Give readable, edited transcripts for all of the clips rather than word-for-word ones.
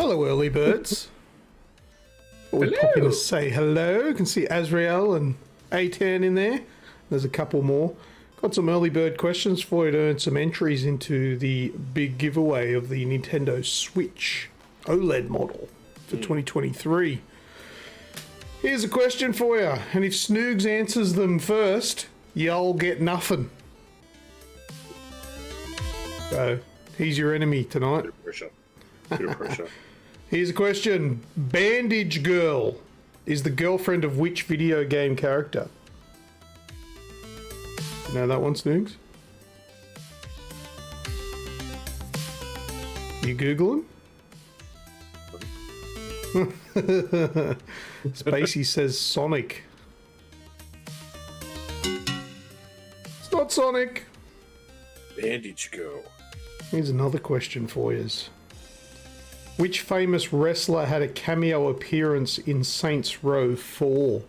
Hello, early birds. We pop in to say hello. You can see Azrael and A10 in there. There's a couple more. Got some early bird questions for you to earn some entries into the big giveaway of the Nintendo Switch OLED model for 2023. Here's a question for you, and if Snoogs answers them first, y'all get nothing. So, he's your enemy tonight. Bit of pressure. Here's a question. Bandage Girl is the girlfriend of which video game character? You know that one, Snoogs? You Googling? Spacey says Sonic. It's not Sonic. Bandage Girl. Here's another question for you. Which famous wrestler had a cameo appearance in Saints Row 4? Do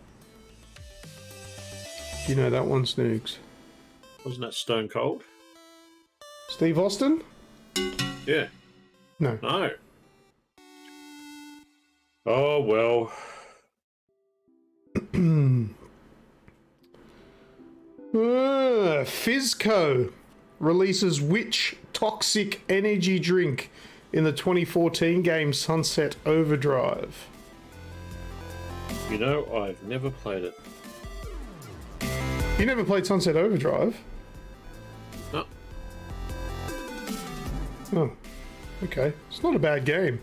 you know that one, Snoogs? Wasn't that Stone Cold? Steve Austin? Yeah. No. No. Oh, well. Fizzco releases which toxic energy drink in the 2014 game Sunset Overdrive? You know, I've never played it. You never played Sunset Overdrive? No. Oh, okay. It's not a bad game.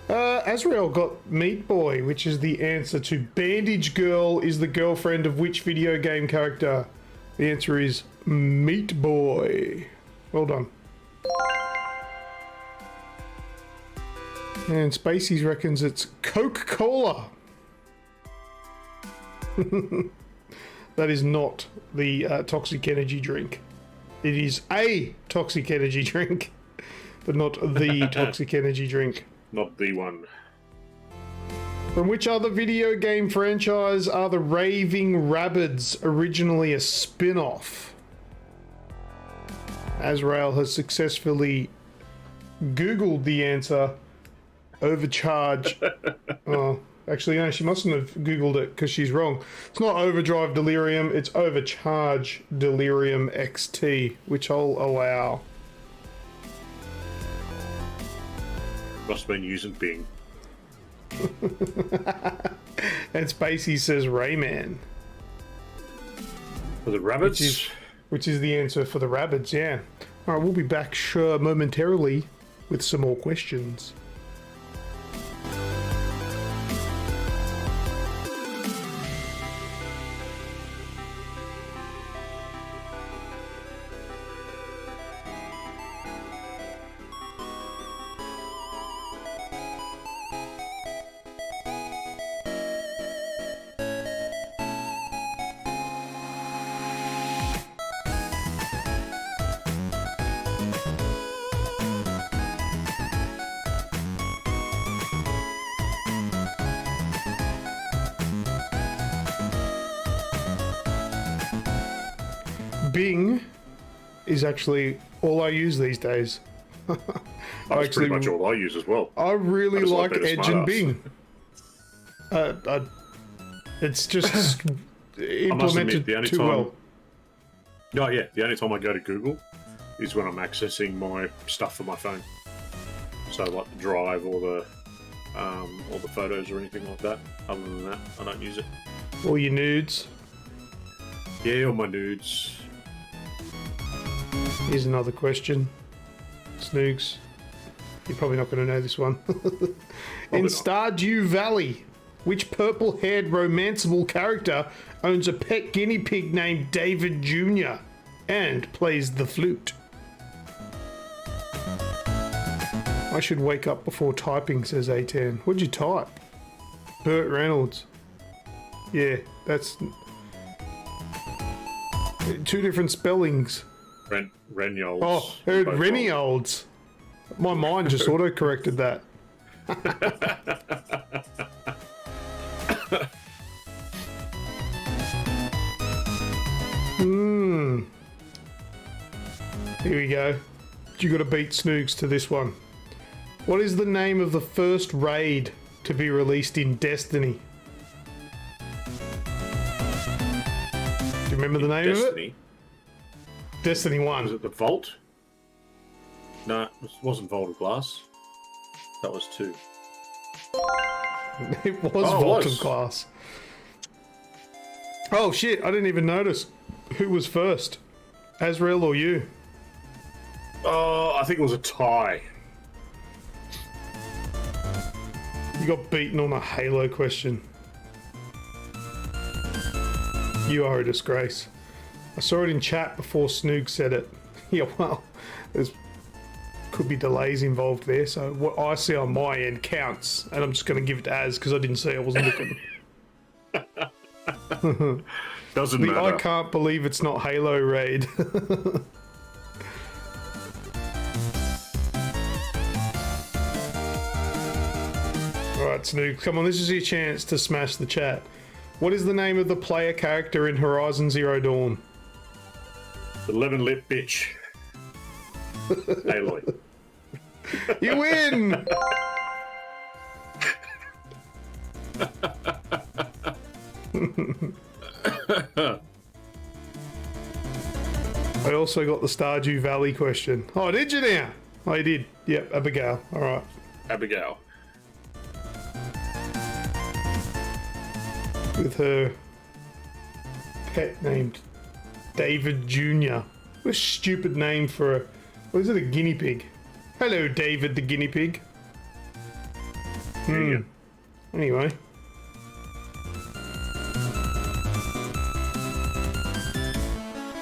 Azrael got Meat Boy, which is the answer to Bandage Girl is the girlfriend of which video game character? The answer is Meat Boy. Well done. And Spacey's reckons it's Coca-Cola. That is not the toxic energy drink. It is a toxic energy drink, but not the toxic energy drink. Not the one. From which other video game franchise are the Raving Rabbids originally a spin-off? Azrael has successfully Googled the answer. Overcharge. Oh, actually, no, she mustn't have Googled it because she's wrong. It's not Overdrive Delirium, it's Overcharge Delirium XT, which I'll allow. Must have been using Bing. And Spacey says Rayman. For the rabbits? Which is the answer for the rabbits, yeah. Alright, we'll be back sure momentarily with some more questions. Bing is actually all I use these days. That's pretty much all I use as well. I really like Edge and Bing. It's just implemented too well. No, yeah, the only time I go to Google is when I'm accessing my stuff for my phone. So like the drive or the photos or anything like that. Other than that, I don't use it. All your nudes. Yeah, all my nudes. Here's another question. Snoogs, you're probably not going to know this one. In Stardew Valley, which purple-haired romanceable character owns a pet guinea pig named David Jr. and plays the flute? I should wake up before typing, says A10. What'd you type? Burt Reynolds. Yeah, that's two different spellings. Renolds. Oh, heard Renolds. My mind just auto-corrected that. Here we go. You got to beat Snoogs to this one. What is the name of the first raid to be released in Destiny? Do you remember the name of it? Destiny 1. Was it the Vault? No, it wasn't Vault of Glass. That was 2. It was Vault of Glass. Oh shit, I didn't even notice. Who was first? Azrael or you? Oh, I think it was a tie. You got beaten on a Halo question. You are a disgrace. I saw it in chat before Snoogs said it. Yeah, well, there's could be delays involved there, so what I see on my end counts, and I'm just going to give it to Az because I didn't see, I wasn't looking. Doesn't matter. I can't believe it's not Halo Raid. Alright, Snoogs, come on, this is your chance to smash the chat. What is the name of the player character in Horizon Zero Dawn? The lemon-lip bitch. Aloy. You win! I also got the Stardew Valley question. Oh, did you now? Oh, you did. Yep, Abigail. Alright. Abigail. With her pet named David Jr. What a stupid name for a... What is it, a guinea pig? Hello, David the guinea pig. Anyway.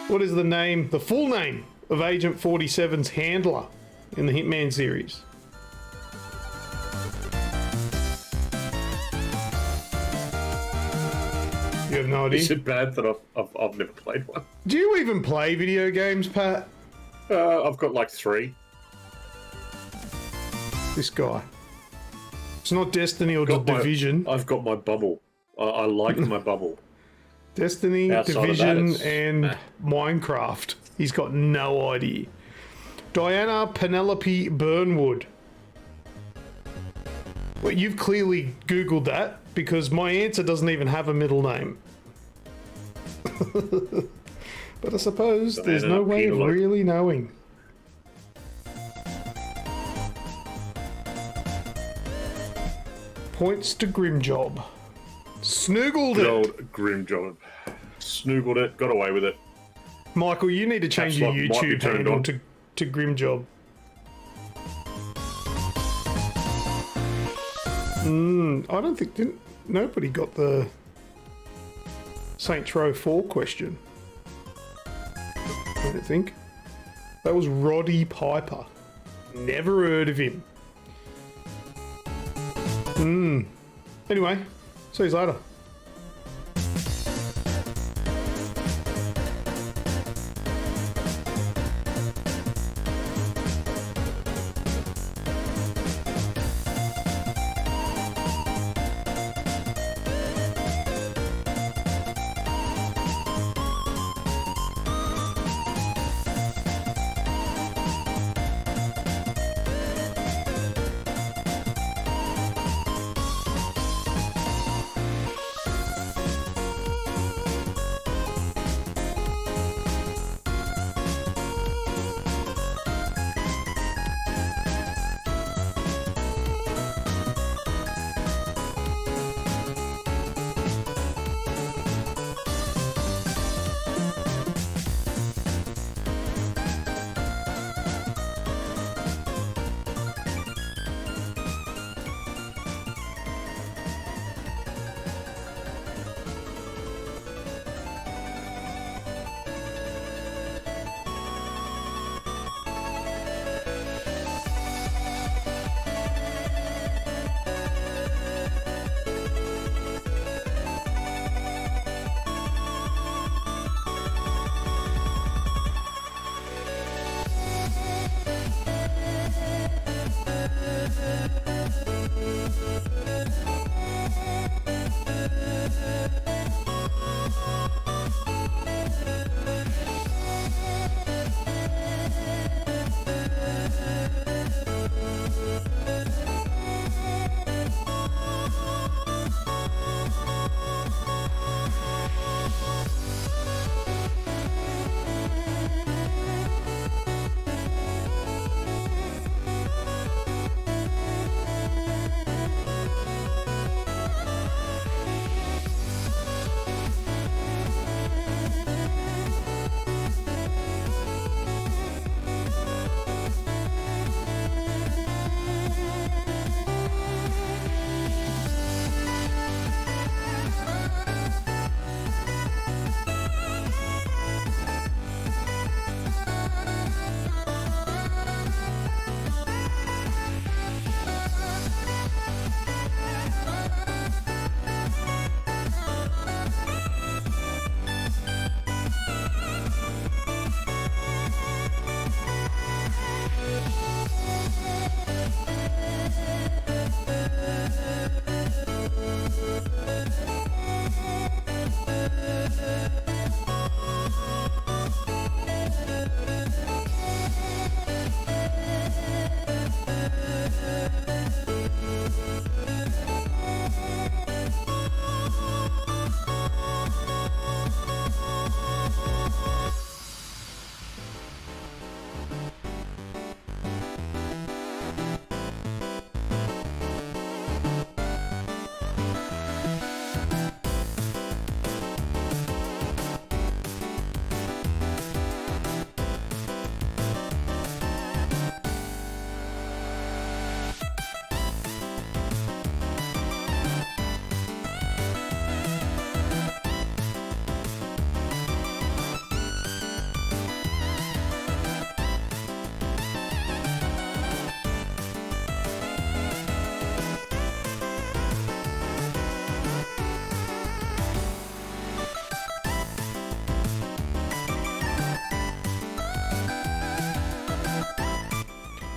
What is the name, the full name of Agent 47's handler in the Hitman series? You have no idea? Is it bad that I've never played one? Do you even play video games, Pat? I've got like 3. This guy. It's not Destiny or Division. I've got my bubble. I like my bubble. Destiny, Outside Division, that, and Minecraft. He's got no idea. Diana Penelope Burnwood. Well, you've clearly Googled that because my answer doesn't even have a middle name. But I suppose there's no way of really knowing. Points to Grimjob. Snoogled Good it. old Grimjob. Snoogled it. Got away with it. Michael, you need to change your YouTube handle to Grimjob. I don't think... Nobody got the Saints Row 4 question. I don't think. That was Roddy Piper. Never heard of him. Anyway, see you later.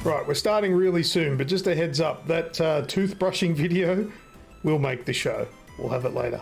Right, we're starting really soon, but just a heads up, that toothbrushing video will make the show. We'll have it later.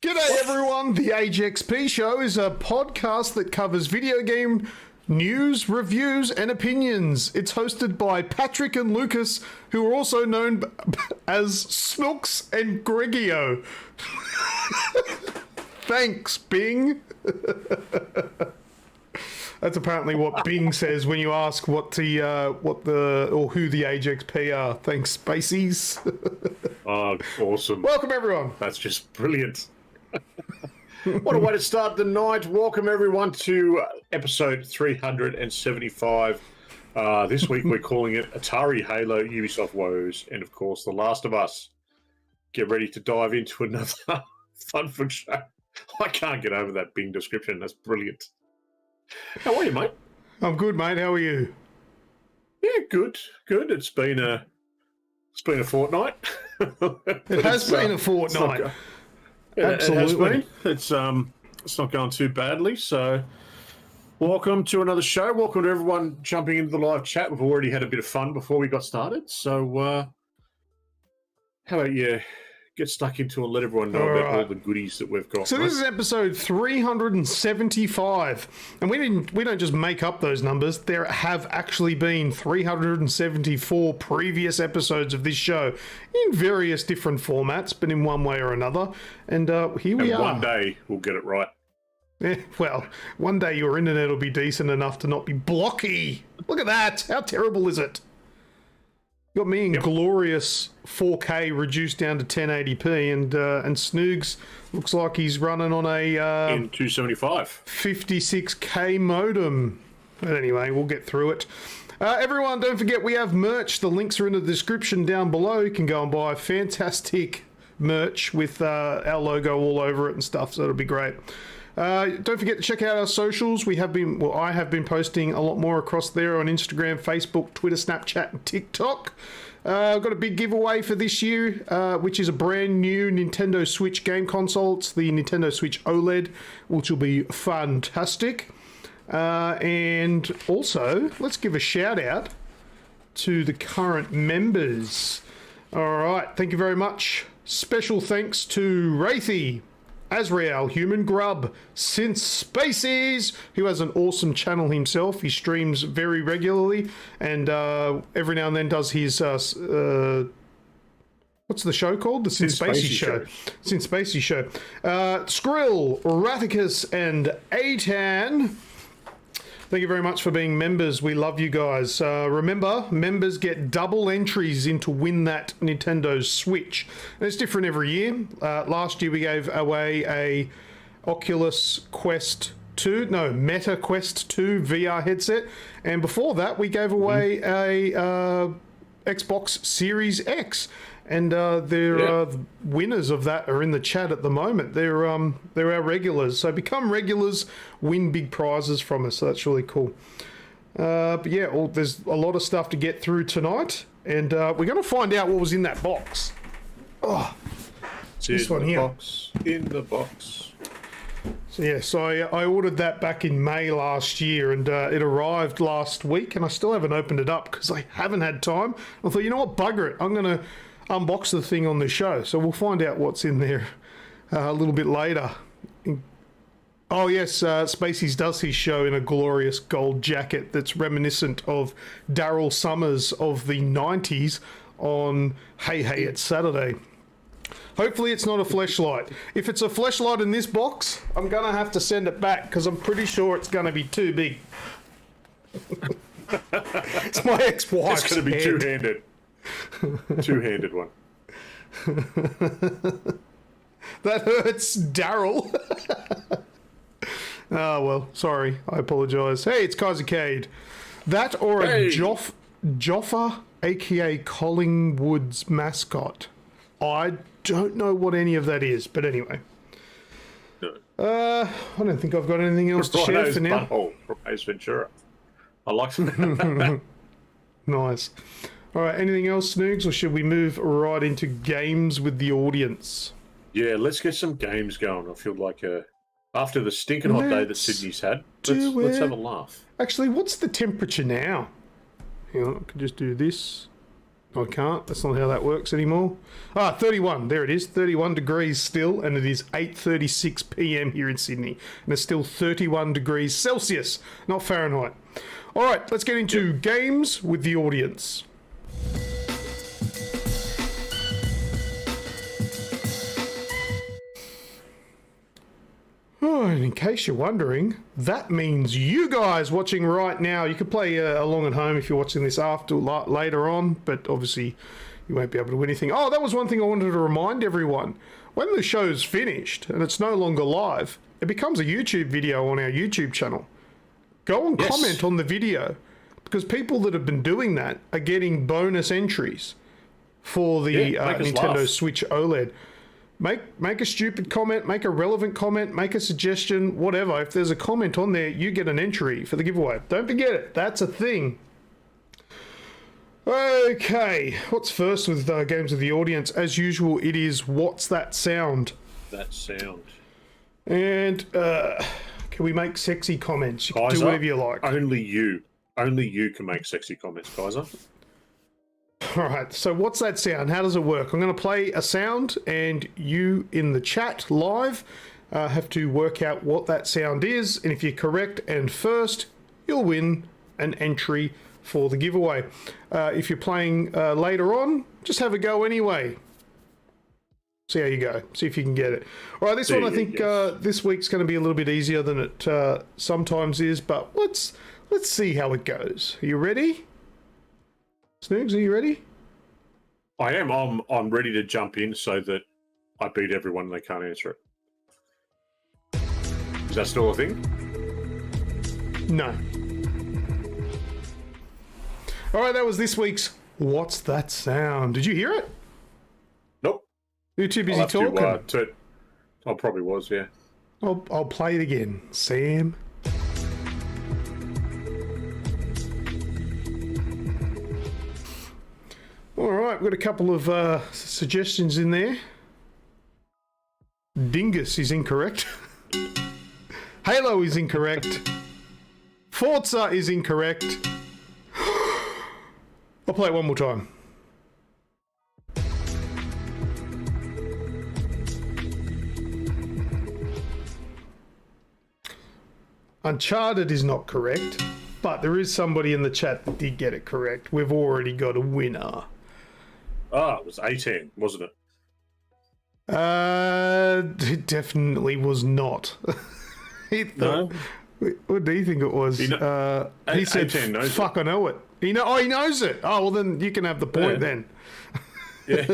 G'day everyone, the AGExp Show is a podcast that covers video game news, reviews and opinions. It's hosted by Patrick and Lucas, who are also known as Snoogs and Gregio. Thanks, Bing. That's apparently what Bing says when you ask who the AGExp are. Thanks, Spaceys. Oh, awesome. Welcome everyone. That's just brilliant. What a way to start the night. Welcome everyone to episode 375. This week we're calling it Atari, Halo, Ubisoft, Woes, and of course The Last of Us. Get ready to dive into another fun show. I can't get over that Bing description. That's brilliant. How are you, mate? I'm good, mate. How are you? Yeah, good. It's been a fortnight. It has been a fortnight. Absolutely. It's not going too badly. So, welcome to another show. Welcome to everyone jumping into the live chat. We've already had a bit of fun before we got started. So, how about you get stuck into and let everyone know about all the goodies that we've got? So this is episode 375, and we don't just make up those numbers. There have actually been 374 previous episodes of this show in various different formats, but in one way or another. And here we are. One day we'll get it right. Yeah, well, one day your internet will be decent enough to not be blocky. Look at that. How terrible is it? Got me in glorious 4K reduced down to 1080p, and Snoogs looks like he's running on a in 275 56K modem. But anyway, we'll get through it. Everyone, don't forget we have merch. The links are in the description down below. You can go and buy fantastic merch with our logo all over it and stuff, so it'll be great. Don't forget to check out our socials. I have been posting a lot more across there on Instagram, Facebook, Twitter, Snapchat, and TikTok. I've got a big giveaway for this year, which is a brand new Nintendo Switch game console. It's the Nintendo Switch OLED, which will be fantastic. And also, let's give a shout out to the current members. All right, thank you very much. Special thanks to Wraithy, Azrael, Human Grub, Since Spaces, who has an awesome channel himself. He streams very regularly and every now and then does his what's the show called? The Since Spacey Show. Since Spacey Show. Skrill, Rathicus, and Atan. Thank you very much for being members. We love you guys. Remember, members get double entries in to win that Nintendo Switch. And it's different every year. Last year we gave away a Oculus Quest 2, no, Meta Quest 2 VR headset. And before that we gave away a Xbox Series X. And the winners of that are in the chat at the moment. They're our regulars. So become regulars, win big prizes from us. So that's really cool. But yeah, there's a lot of stuff to get through tonight. And we're going to find out what was in that box. Oh, this one here. In the box. So yeah, so I ordered that back in May last year, and it arrived last week, and I still haven't opened it up because I haven't had time. I thought, you know what, bugger it. I'm unbox the thing on the show. So we'll find out what's in there a little bit later. Oh yes, Spaceys does his show in a glorious gold jacket that's reminiscent of Daryl Summers of the 90s on Hey Hey It's Saturday. Hopefully it's not a fleshlight. If it's a fleshlight in this box, I'm going to have to send it back because I'm pretty sure it's going to be too big. It's my ex-wife's It's going to be head. two-handed. Two-handed one. That hurts, Daryl. Oh, well, sorry. I apologise. Hey, it's Kaiser Cade. That or a Joffa, a.k.a. Collingwood's mascot. I don't know what any of that is, but anyway. No. I don't think I've got anything else to share for now. Butthole from Ace Ventura. I like that. Nice. All right, anything else, Snoogs, or should we move right into games with the audience? Yeah, let's get some games going. I feel like after the stinking hot day that Sydney's had, let's have a laugh. Actually, what's the temperature now? Hang on, I can just do this. I can't. That's not how that works anymore. 31. There it is. 31 degrees still, and it is 8:36 p.m. here in Sydney. And it's still 31 degrees Celsius, not Fahrenheit. All right, let's get into games with the audience. Oh, and in case you're wondering, that means you guys watching right now. You can play along at home if you're watching this later on, but obviously you won't be able to do anything. Oh, that was one thing I wanted to remind everyone. When the show's finished and it's no longer live, it becomes a YouTube video on our YouTube channel. Go and comment on the video, because people that have been doing that are getting bonus entries for the Nintendo Switch OLED. Make a stupid comment, make a relevant comment, make a suggestion, whatever. If there's a comment on there, you get an entry for the giveaway. Don't forget it. That's a thing. Okay, what's first with games with the audience? As usual, it is What's That Sound? That sound. And can we make sexy comments? You can Kaiser, do whatever you like. Only you can make sexy comments, Kaiser. All right, so what's that sound? How does it work? I'm going to play a sound, and you in the chat live have to work out what that sound is. And if you're correct and first, you'll win an entry for the giveaway. If you're playing later on, just have a go anyway. See how you go. See if you can get it. All right, this one I think this week's going to be a little bit easier than it sometimes is, but let's see how it goes. Are you ready? Snoogs, are you ready? I am. I'm ready to jump in so that I beat everyone and they can't answer it. Is that still a thing? No. All right, that was this week's What's That Sound? Did you hear it? Nope. You're too busy talking. I probably was, yeah. I'll play it again. Sam. All right, we've got a couple of suggestions in there. Dingus is incorrect. Halo is incorrect. Forza is incorrect. I'll play it one more time. Uncharted is not correct, but there is somebody in the chat that did get it correct. We've already got a winner. It was 18, wasn't it? It definitely was not. No? What do you think it was? He said, fuck, I know it. He knows it. Oh, well, then you can have the point then. Yeah.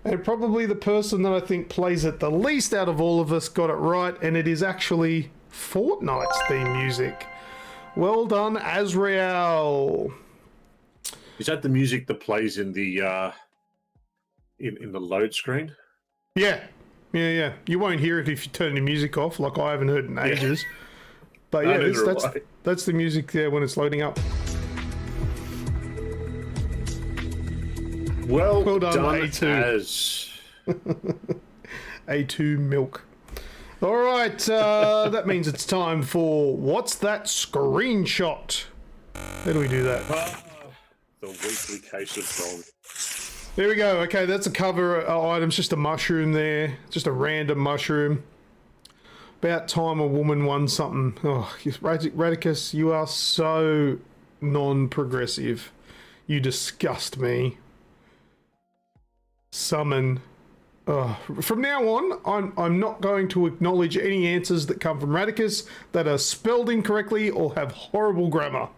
And probably the person that I think plays it the least out of all of us got it right, and it is actually Fortnite's theme music. Well done, Azrael. Is that the music that plays in the in the load screen? Yeah. You won't hear it if you turn the music off, like I haven't heard in ages. But yeah, that's the music there when it's loading up. Well done, A2. As A2 milk. All right, that means it's time for What's That Screenshot? How do we do that? The weekly case of dog. There we go. Okay, that's a cover item. It's just a mushroom there. Just a random mushroom. About time a woman won something. Oh, Radicus, you are so non-progressive. You disgust me. Summon. From now on, I'm not going to acknowledge any answers that come from Radicus that are spelled incorrectly or have horrible grammar.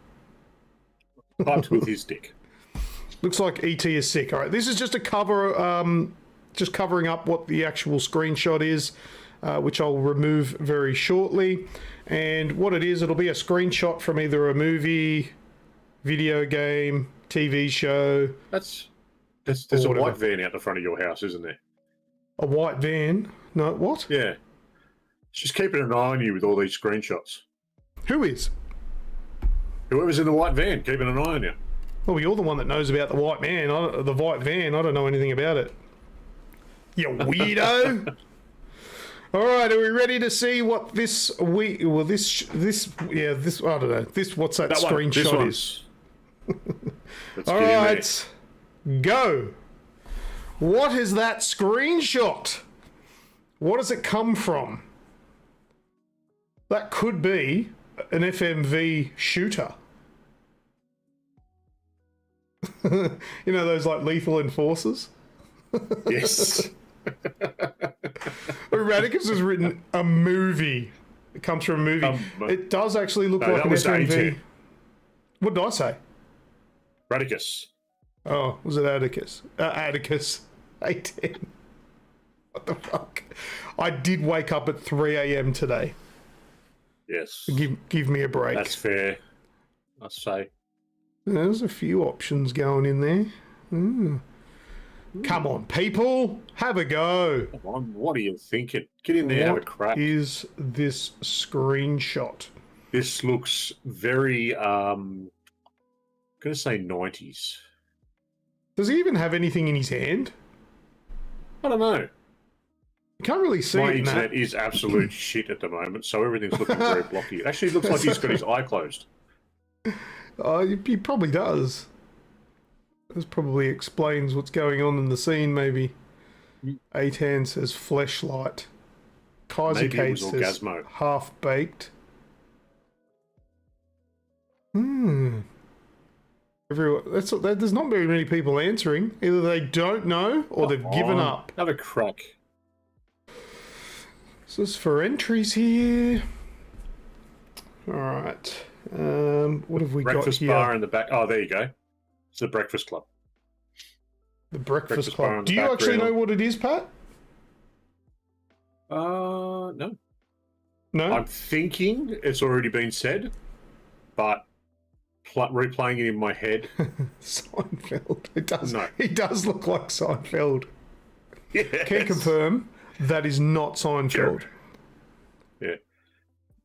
Typed with his dick. Looks like ET is sick. All right, this is just a cover, just covering up what the actual screenshot is, which I'll remove very shortly. And what it is, it'll be a screenshot from either a movie, video game, TV show. There's a white van out the front of your house, isn't there? A white van? No, what? Yeah. She's keeping an eye on you with all these screenshots. Who is? Whoever's in the white van, keeping an eye on you. Well, you're the one that knows about the white man. The white van. I don't know anything about it. You weirdo. All right, are we ready to see what this I don't know. This what's that screenshot is? All right, go. What is that screenshot? What does it come from? That could be an FMV shooter. You know those like lethal enforcers? Yes. Radicus has written a movie. It comes from a movie. It does actually look like an FMV. A10. What did I say? Radicus. Oh, was it Atticus? Atticus. 18. What the fuck? I did wake up at 3 a.m. today. Yes. Give me a break. That's fair, I say. There's a few options going in there. Come on, people. Have a go. Come on, what are you thinking? Get in there, have a crack. What is this screenshot? This looks very, I'm going to say 90s. Does he even have anything in his hand? I don't know. You can't really see My it in internet that. is absolute shit at the moment, so everything's looking very blocky. It actually looks like he's got his eye closed. Oh, he probably does. This probably explains what's going on in the scene, maybe. Atan says fleshlight. Kaiser Maybe it was Kate says Orgasmo. half-baked. There's not very many people answering. Either they don't know or they've given up. Have a crack. So this is for entries here. Alright. What have we Breakfast got here? bar in the back. Oh, there you go. It's the Breakfast Club. The Breakfast bar Club. in Do the you actually background. know what it is, Pat? No. No? I'm thinking it's already been said, but replaying it in my head. Seinfeld. It does. No. He does look like Seinfeld. Yes. Can confirm that is not Seinfeld. Yeah.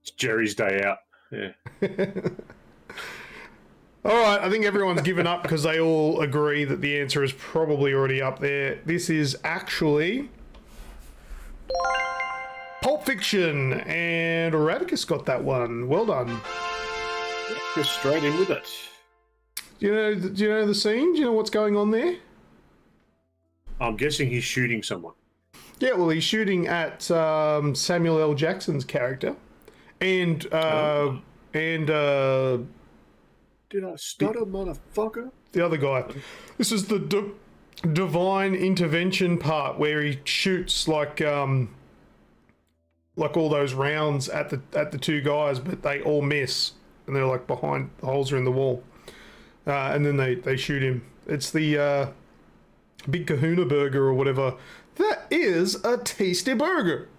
It's Jerry's day out. Yeah. All right, I think everyone's given up because they all agree that the answer is probably already up there. This is actually Pulp Fiction, and Radicus got that one. Well done. Just straight in with it. Do you know the scene? Do you know what's going on there? I'm guessing he's shooting someone. Yeah, well, he's shooting at Samuel L. Jackson's character, and Did I stutter, motherfucker? the other guy. This is the divine intervention part where he shoots like all those rounds at the two guys, but they all miss, and they're like behind the holes are in the wall, and then they shoot him. It's the Big Kahuna Burger or whatever. That is a tasty burger.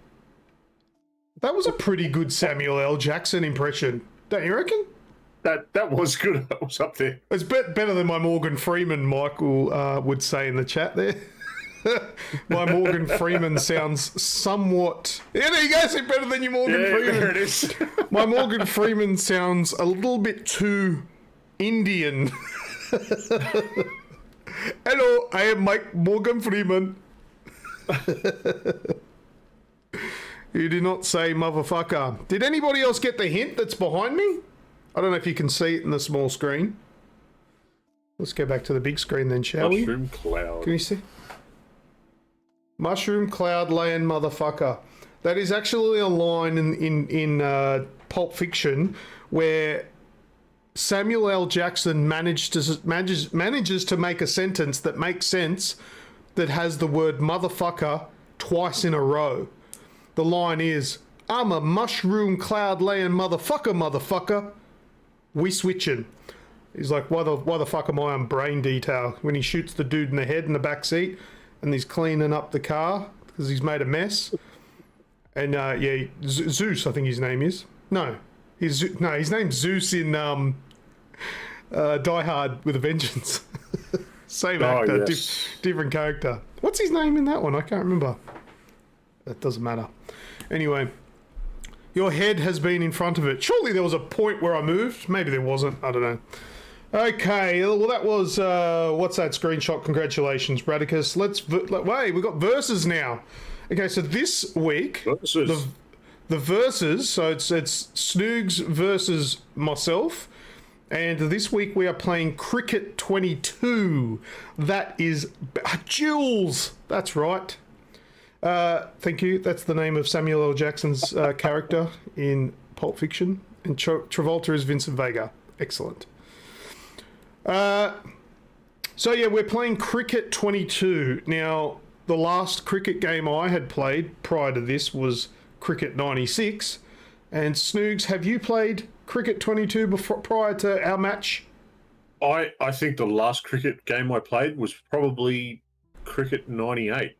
That was a pretty good Samuel L. Jackson impression, don't you reckon? That was good. That was up there. It's better than my Morgan Freeman, Michael would say in the chat there. My Morgan Freeman sounds somewhat... Yeah, there you go. It's better than your Morgan Freeman. There it is. My Morgan Freeman sounds a little bit too Indian. Hello, I am Morgan Freeman. You did not say motherfucker. Did anybody else get the hint that's behind me? I don't know if you can see it in the small screen. Let's go back to the big screen then, shall we? Mushroom cloud. Can you see? Mushroom cloud laying motherfucker. That is actually a line in Pulp Fiction where Samuel L. Jackson manages to make a sentence that makes sense that has the word motherfucker twice in a row. The line is, I'm a mushroom cloud laying motherfucker. We switching. He's like, why the fuck am I on brain detail? When he shoots the dude in the head in the back seat and he's cleaning up the car because he's made a mess. And yeah, Zeus, I think his name is. No, his name's Zeus in Die Hard with a Vengeance. Same actor, yes. different character. What's his name in that one? I can't remember. That doesn't matter. Anyway, your head has been in front of it. Surely there was a point where I moved. Maybe there wasn't. I don't know. Okay, well that was what's that screenshot? Congratulations, Radicus. Wait, we got verses now. Okay, so this week the verses. So it's Snoogs versus myself, and this week we are playing Cricket 22. That is Jules. That's right. Thank you. That's the name of Samuel L. Jackson's character in Pulp Fiction, and Travolta is Vincent Vega. Excellent. So yeah, we're playing Cricket 22. Now, the last cricket game I had played prior to this was Cricket 96. And Snoogs, have you played Cricket 22 prior to our match? I think the last cricket game I played was probably Cricket 98.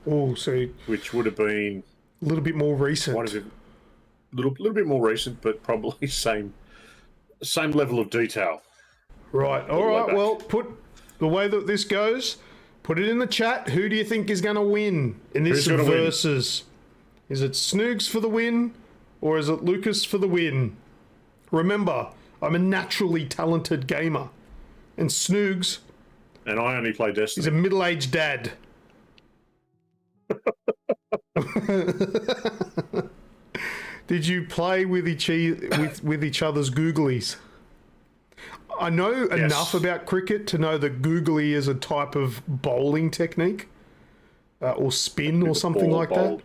Oh, so which would have been a little bit more recent. What is it? Little bit more recent, but probably same level of detail. Right. All right. Well, put the way that this goes. Put it in the chat. Who do you think is going to win in this versus? Is it Snoogs for the win, or is it Lucas for the win? Remember, I'm a naturally talented gamer, and Snoogs. And I only play Destiny. He's a middle-aged dad. Did you play with each other's googlies? I know enough about cricket to know that googly is a type of bowling technique, or spin or something like that.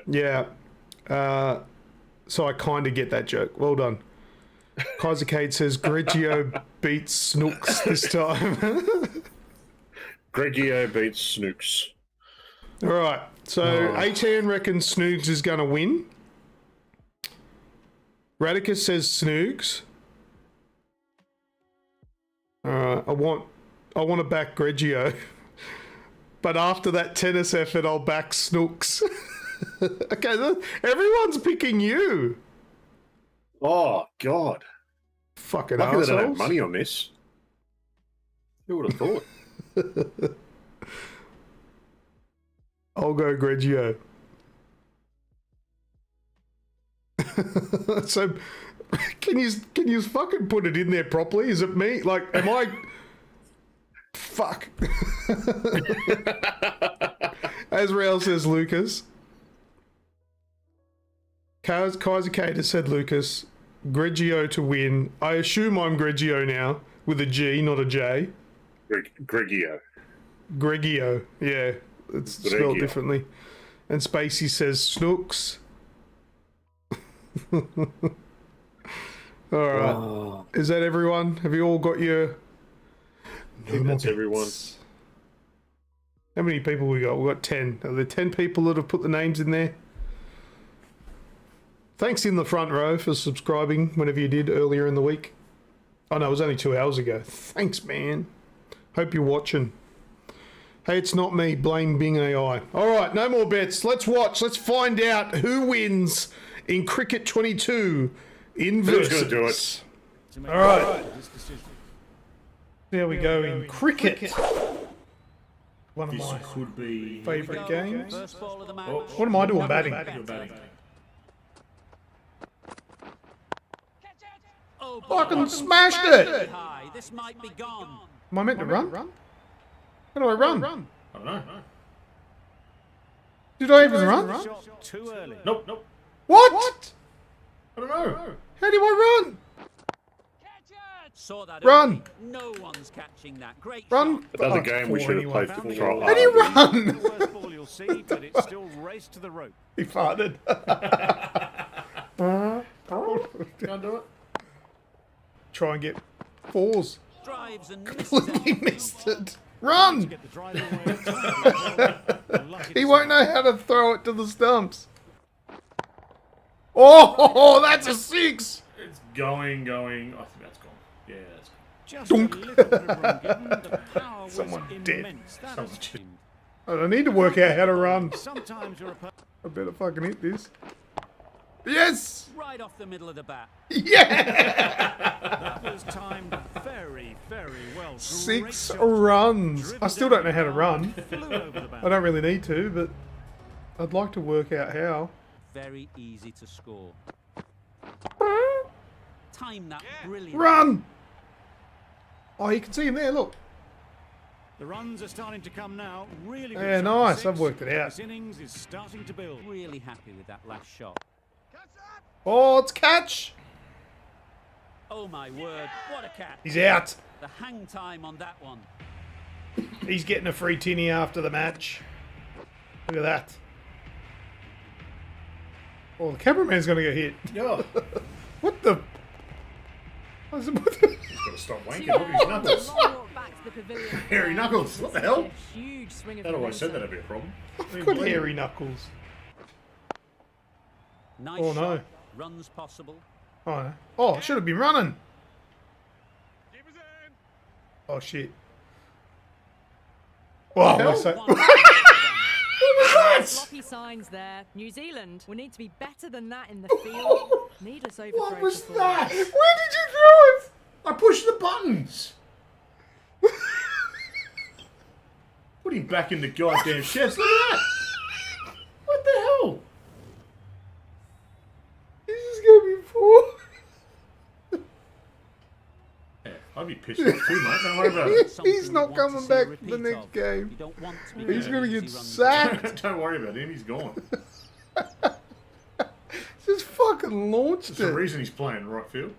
Yeah. So I kind of get that joke. Well done. Kaiser Cade says Greggio beats Snooks this time. Greggio beats Snooks. All right. So A10 reckons Snoogs is going to win. Radicus says Snoogs. All right. I want to back Greggio. But after that tennis effort, I'll back Snooks. Okay, everyone's picking you. Oh, God. Fucking lucky assholes. They don't have money on this. Who would have thought? I'll go Greggio. So, can you fucking put it in there properly? Is it me? Like, am I... Fuck. Azrael says Lucas. Kaiser Kate has said Lucas. Greggio to win. I assume I'm Greggio now, with a G, not a J. Greggio. Greggio, yeah. It's spelled differently. And Spacey says Snooks. Alright. Oh. Is that everyone? Have you all got your... I think that's everyone. How many people we got? We got 10. Are there 10 people that have put the names in there? Thanks in the front row for subscribing whenever you did earlier in the week. Oh no, it was only 2 hours ago. Thanks, man. Hope you're watching. Hey, it's not me. Blame Bing AI. All right, no more bets. Let's watch. Let's find out who wins in Cricket 22 in versus. Who's going to do it? All right. There we go in cricket. One of my favourite games. What am I doing batting? Fucking smashed it! Am I meant to run? How do I run? I don't know. Did I even run? Too early. Nope, nope. What? I don't know. How do I run? Saw that Run! early. No one's catching that. Great Run! shot. Another Oh, game we four should have anyway. played for How do you run? The worst ball you'll see, but it's still race to the rope. He farted. Can't do it. Try and get fours. Drives and misses Completely out. missed it. Run! Get the drive away. He won't know how to throw it to the stumps. Oh, that's a 6! It's going. I think that's gone. Yeah, that's gone. Just a little bit of room given. The power was Someone dead. immense. That Someone is- dead. I don't need to work out how to run. Sometimes your opponent. I better fucking hit this. Yes! Right off the middle of the bat. Yeah! That was timed very, very well. Great 6 shot. runs. I still don't know how to run. Flew over the I boundary. don't really need to, but I'd like to work out how. Very easy to score. Time that brilliant. Run! Oh, you can see him there, look. The runs are starting to come now. Really good Yeah, shot. nice. 6. I've worked it out. This innings is starting to build. Really happy with that last shot. Oh, it's catch! Oh my word, what a catch. He's out. The hang time on that one. He's getting a free tinny after the match. Look at that. Oh, the cameraman's going to get hit. Yeah. What the? What the? He's got to stop wanking. Look at his knuckles. Long walk back to the pavilion. Hairy knuckles. What the hell? A huge swing of That always said momentum. that'd be a problem. I've got hairy knuckles. Nice Oh, no. shot. Runs possible. Oh, no. Oh, I should have been running. Oh, shit. Wow, hell? we're so... One Floppy signs there. New Zealand will need to be better than that in the field. Needless overthrow. What was for that? Where did you throw it? I pushed the buttons. Put him back in the goddamn sheds. Look at that. What the hell? This is going to be 4. Yeah, I'd be pissed off too, mate. Don't worry about it. something He's you not want to coming see a back repeat the next of. game. You don't want to be He's getting going to easy get runs. sacked. Don't worry about him. He's gone. Just fucking launched There's a it. reason he's playing right field.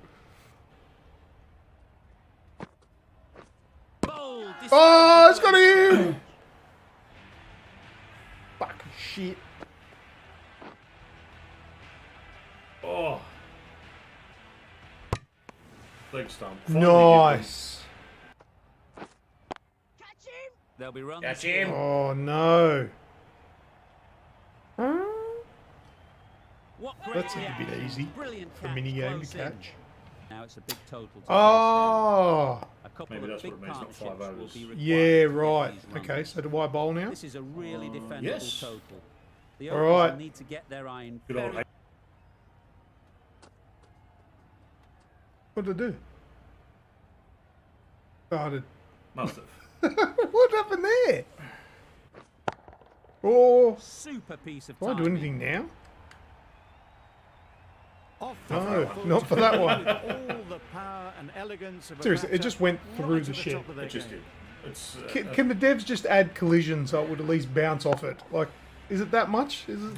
Bold, Oh, it's got him! Fucking shit. Oh. Leg stump. Nice. There'll be runs. Catch him. Oh, no. What great That's a reaction. bit easy Brilliant for a catch, mini game close to in. catch. Now it's a big total. To Oh, a couple Maybe of that's big what it means, not 5 partnerships will overs. be required yeah, to get right. these runs. Okay, so do I bowl now? This is a really defendable yes. total. The All owners right. will need to get their iron Good old very What did I do? Oh, I did. Must have. What happened there? Oh, super piece of do I timing. do anything now? Off the No, front foot. not for that one. With all the power and elegance of a Seriously, it batter just went through right the to shed. top of their It just game. did. It's, Can the devs just add collision so it would at least bounce off it? Like, is it that much? Is it?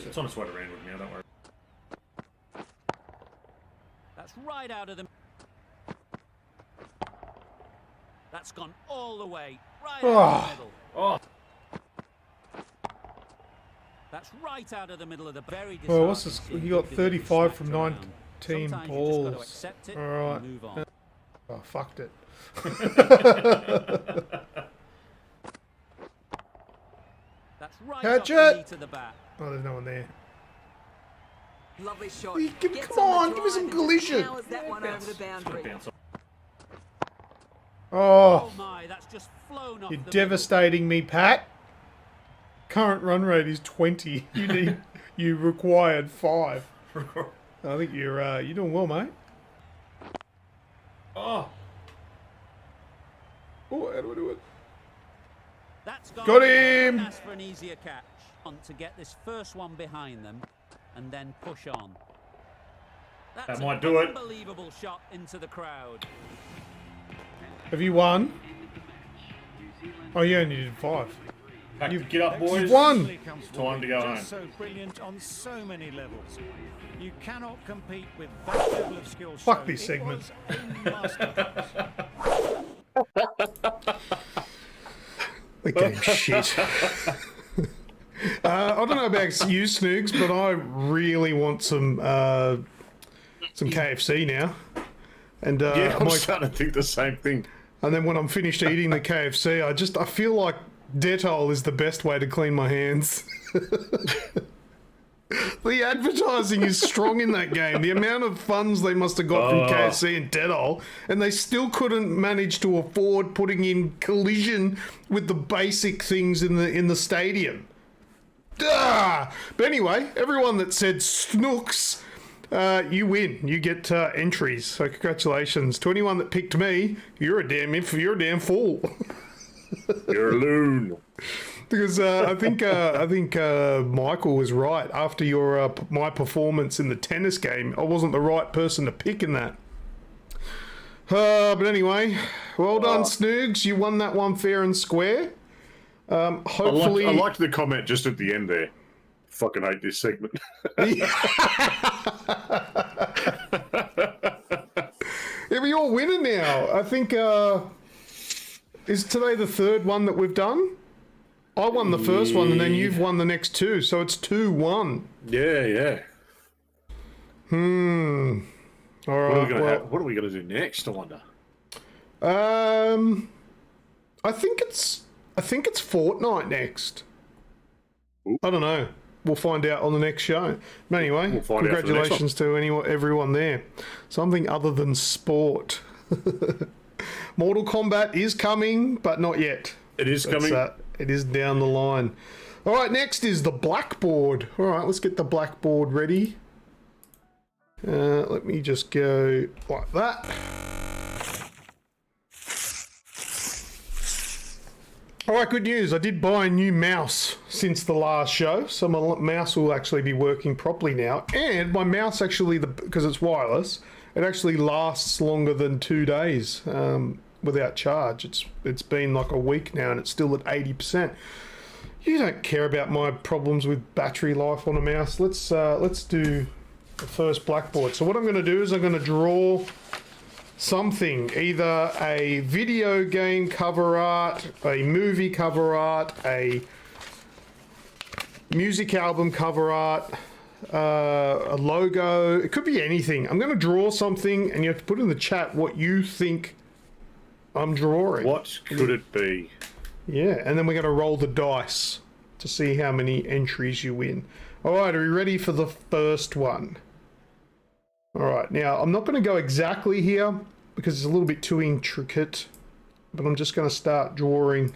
it's on its way to round with me. Don't worry. That's right out of the. That's gone all the way, right out of the middle. Oh, That's right out of the middle of the very. Well, what's this? disheartening You got seeing the 35 delivery from snapped 19 around. Sometimes you just got to balls. accept it All right. and move on. Oh, fucked it. That's right Catch off the it! knee to the bat. Oh, there's no one there. Lovely shot. Come Gets on, the give me some drive and collision. powers that one over the boundary. bounce off. Oh Oh, my, that's just flown off you're the middle. devastating me, Pat. Current run rate is 20. You required 5. I think you're doing well, mate. Oh, Oh, how do I do it? That's gone. Got him! Ask for an easier catch. On to get this first one behind them, and then push on. That's That an might do it. Unbelievable shot into the crowd. Have you won? Oh, you only did 5. Pack the kit up, boys. You've won. Time to go home. Just so brilliant on so many levels. You cannot compete with that level of skill. Fuck this segment. The game's shit. I don't know about you, Snoogs, but I really want some KFC now. And Yeah, I'm starting to think the same thing. and then when I'm finished eating the KFC, I feel like Dettol is the best way to clean my hands. The advertising is strong in that game. The amount of funds they must have got from KFC and Dettol, and they still couldn't manage to afford putting in collision with the basic things in the stadium. But anyway, everyone that said Snooks, you win. You get entries. So congratulations to anyone that picked me. You're a damn fool. You're a loon. Because I think Michael was right. After your my performance in the tennis game, I wasn't the right person to pick in that. But anyway, well done, Snoogs. You won that one fair and square. Hopefully, I liked the comment just at the end there. Fucking hate this segment. Yeah, but you're winning now. I think is today the third one that we've done? I won the first one, and then you've won the next two, so it's 2-1. Yeah. All right. What are we gonna do next? I wonder. I think it's Fortnite next. Ooh. I don't know. We'll find out on the next show. But anyway, We'll find out for the next congratulations to everyone there. Something other than sport. Mortal Kombat is coming, but not yet. It is coming. It is down the line. All right, next is the blackboard. All right, let's get the blackboard ready. Let me just go like that. All right, good news. I did buy a new mouse since the last show, so my mouse will actually be working properly now. And my mouse actually, because it's wireless, it actually lasts longer than 2 days without charge. It's been like a week now, and it's still at 80%. You don't care about my problems with battery life on a mouse. Let's do the first blackboard. So what I'm going to do is I'm going to draw something, either a video game cover art, a movie cover art, a music album cover art, a logo. It could be anything. I'm going to draw something, and you have to put in the chat what you think I'm drawing. What could it be? Yeah, and then we're going to roll the dice to see how many entries you win. All right, are we ready for the first one? All right, now I'm not going to go exactly here because it's a little bit too intricate, but I'm just going to start drawing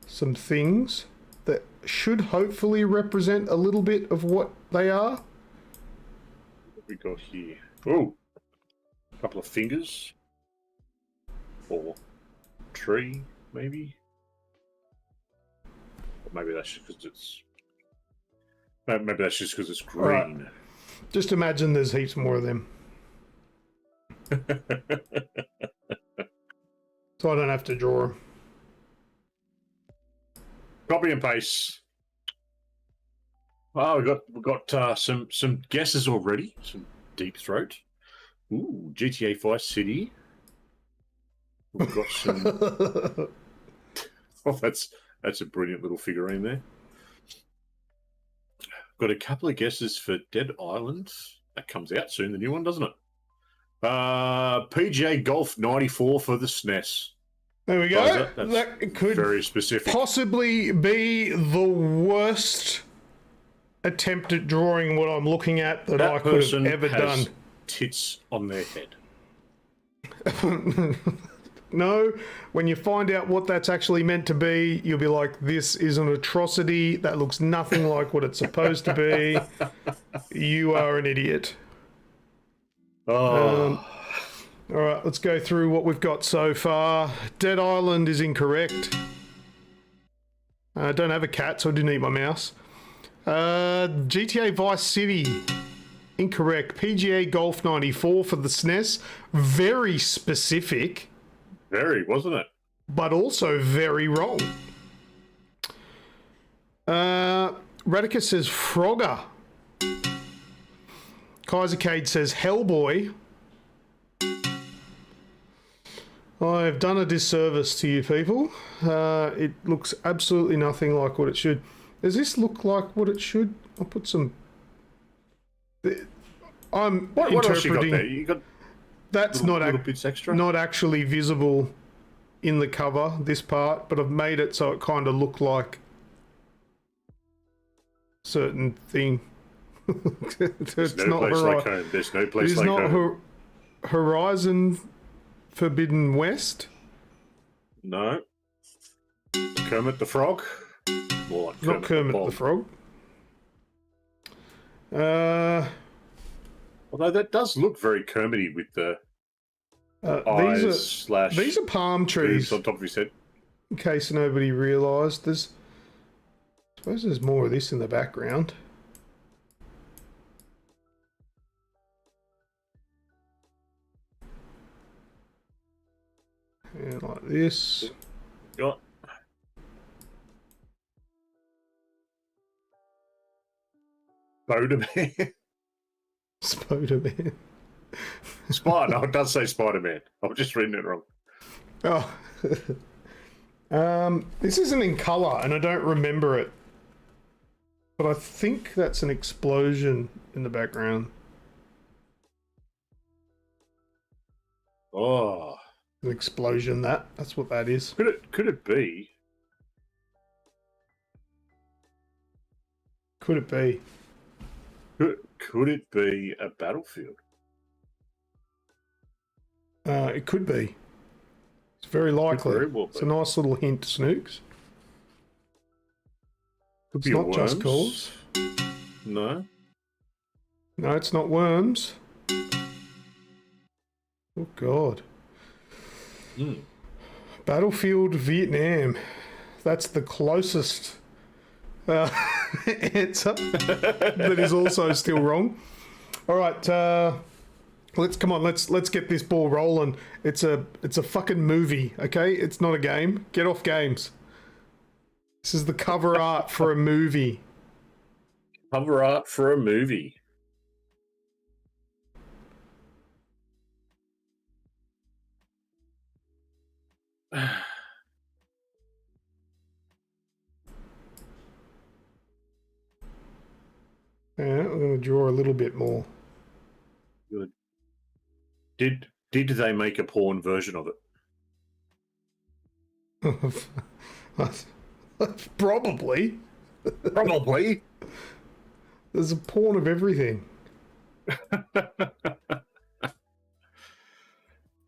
some things that should hopefully represent a little bit of what they are. What we got here? Oh, a couple of fingers. Or tree, maybe. Or maybe that's just because it's. Maybe that's just because it's green. Right. Just imagine there's heaps more of them. So I don't have to draw them. Copy and paste. Oh, we got some guesses already. Some deep throat. Ooh, GTA Vice City. We've got some. Oh, that's a brilliant little figurine there. Got a couple of guesses for Dead Island. That comes out soon, the new one, doesn't it? PGA Golf 94 for the SNES. There we go. That could very specific. Possibly be the worst attempt at drawing what I'm looking at that I could have ever done. Tits on their head. No, when you find out what that's actually meant to be, you'll be like, this is an atrocity. That looks nothing like what it's supposed to be. You are an idiot. Oh. All right, let's go through what we've got so far. Dead Island is incorrect. I don't have a cat, so I didn't eat my mouse. GTA Vice City, incorrect. PGA Golf 94 for the SNES, very specific. Very, wasn't it? But also very wrong. Radicus says Frogger. Kaisercade says Hellboy. I've done a disservice to you people. It looks absolutely nothing like what it should. Does this look like what it should? I'll put some... I'm What else you got interpreting... there? You got That's little bits extra? not actually visible in the cover, this part, but I've made it so it kind of look like certain thing. There's no place like home. There's no place like home. Horizon Forbidden West? No. Kermit the Frog? More like Not Kermit the Frog. Although that does look very Kermity with the eyes these are palm trees on top of his head. In case nobody realised, I suppose there's more of this in the background. And like this. Got Spider-Man. Spider-Man. No, it does say Spider-Man. I'm just reading it wrong. Oh. This isn't in colour, and I don't remember it. But I think that's an explosion in the background. Oh. An explosion, that's what that is. Could it be? Could it be? Could it be a battlefield? It could be. It's very likely. very well It's a nice little hint, Snoogs. Could It's be not a Just Worms. Cause. No. No, it's not Worms. Oh, God. Battlefield Vietnam. That's the closest answer that is also still wrong. All right, let's get this ball rolling. It's a fucking movie, okay? It's not a game. Get off games. This is the cover art for a movie. Cover art for a movie. Yeah, I'm going to draw a little bit more. Good. Did they make a porn version of it? Probably. Probably. There's a porn of everything.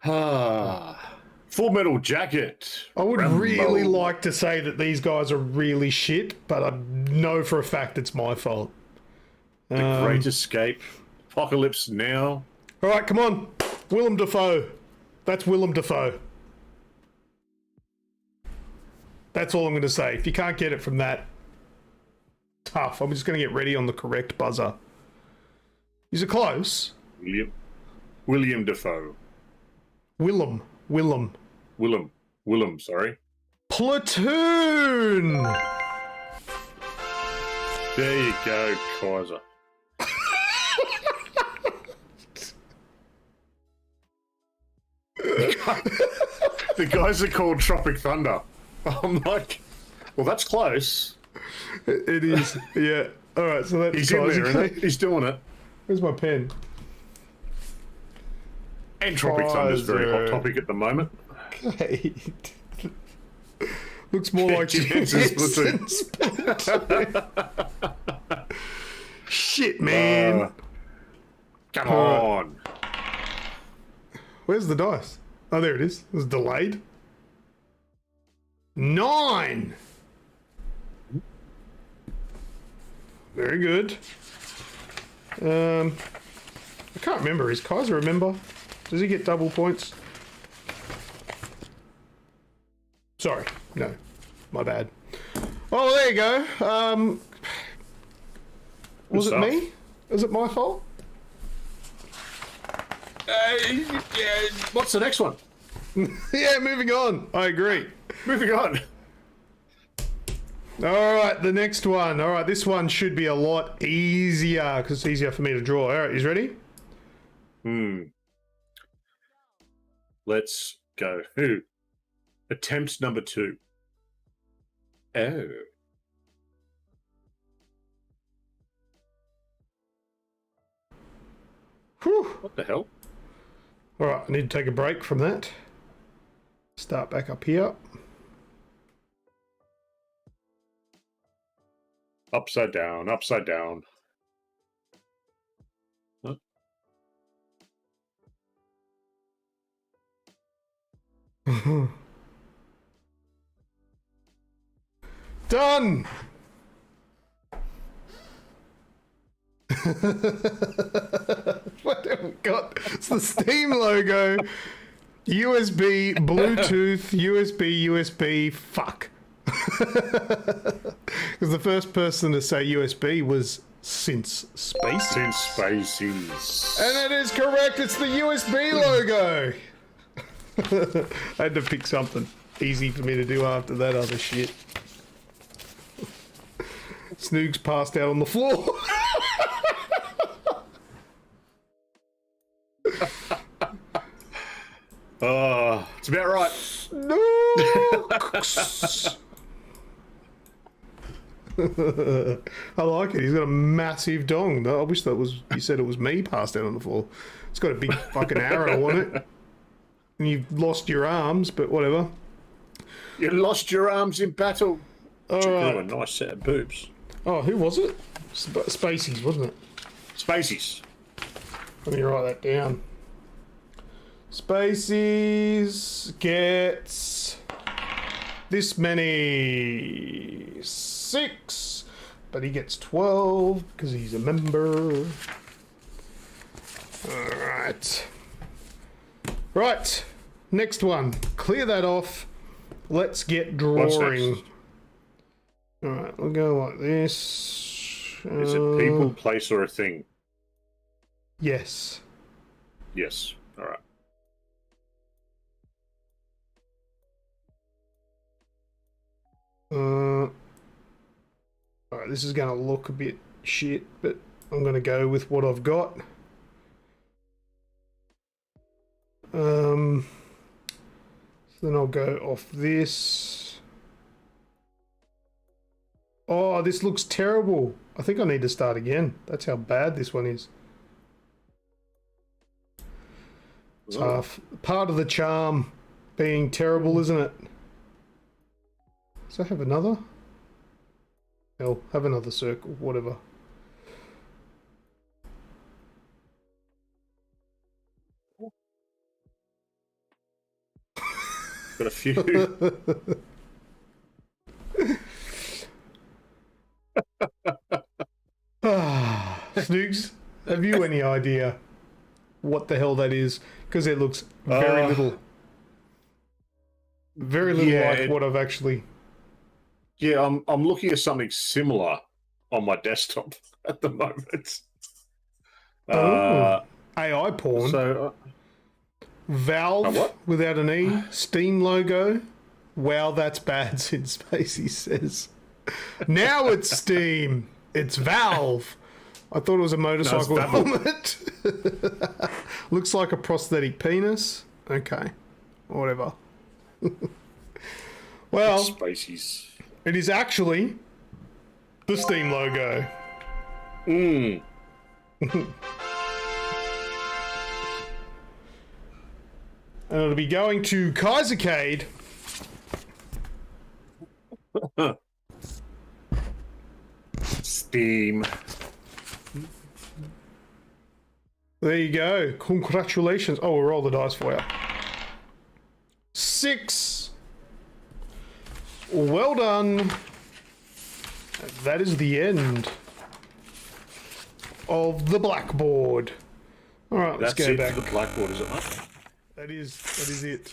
Full Metal Jacket. I would Rambo. really like to say that these guys are really shit, but I know for a fact it's my fault. The Great Escape. Apocalypse Now. All right, come on. Willem Dafoe. That's Willem Dafoe. That's all I'm going to say. If you can't get it from that, tough. I'm just going to get ready on the correct buzzer. Is it close? William Dafoe. Willem, sorry. Platoon! There you go, Kaiser. The guys are called Tropic Thunder. I'm like, well, that's close. It is, yeah. All right, so that's He's in there, isn't he? He's doing it. Where's my pen? And Tropic Thunder's very hot topic at the moment. Okay. Looks more like Jim Henson's Platoon. Shit, man. Come on. Where's the dice? Oh, there it is. It was delayed. 9. Very good. I can't remember. Is Kaiser a member? Does he get double points? Sorry. No. My bad. Oh, there you go. Was it me? Is it my fault? Yeah, what's the next one? Yeah, moving on. I agree. Moving on. All right, the next one. All right, this one should be a lot easier because it's easier for me to draw. All right, you ready? Let's go. Who? Attempt number 2. Oh. Whew. What the hell? All right, I need to take a break from that. Start back up here. Upside down, upside down. Huh? Done! What have we got? It's the Steam logo. USB, Bluetooth, USB, fuck. Because the first person to say USB was Since Spaces. Since Spaces. And it is correct, it's the USB logo. I had to pick something easy for me to do after that other shit. Snoogs passed out on the floor. It's about right. No. I like it. He's got a massive dong. I wish that was. You said it was me passed out on the floor. It's got a big fucking arrow on it. And you've lost your arms, but whatever. You lost your arms in battle. All right. A nice set of boobs. Oh, who was it? Spacies, wasn't it? Spacies. Let me write that down. Spacies gets this many 6, but he gets 12 because he's a member. Alright. Right. Next one. Clear that off. Let's get drawing. Alright, we'll go like this. Is it people, place, or a thing? Yes. Yes. All right. Alright, this is going to look a bit shit, but I'm going to go with what I've got. So then I'll go off this. Oh, this looks terrible. I think I need to start again. That's how bad this one is. It's half part of the charm being terrible, isn't it? Does I have another? Hell, have another circle, whatever. Got a few. Snoogs, have you any idea what the hell that is? Because it looks very little. Very little like what I've actually... Yeah, I'm looking at something similar on my desktop at the moment. AI porn. So, Valve what? without an E. Steam logo. Wow, that's bad, since Spacey says. Now it's Steam. It's Valve. I thought it was a motorcycle helmet. Looks like a prosthetic penis. Okay. Whatever. Well, Spacies. it is actually the Steam logo. Mm. And it'll be going to Kaisercade. Steam. There you go. Congratulations. Oh, we'll roll the dice for you. 6. Well done. That is the end of the blackboard. All right, let's That's go it back. for the blackboard, is it not? That is it.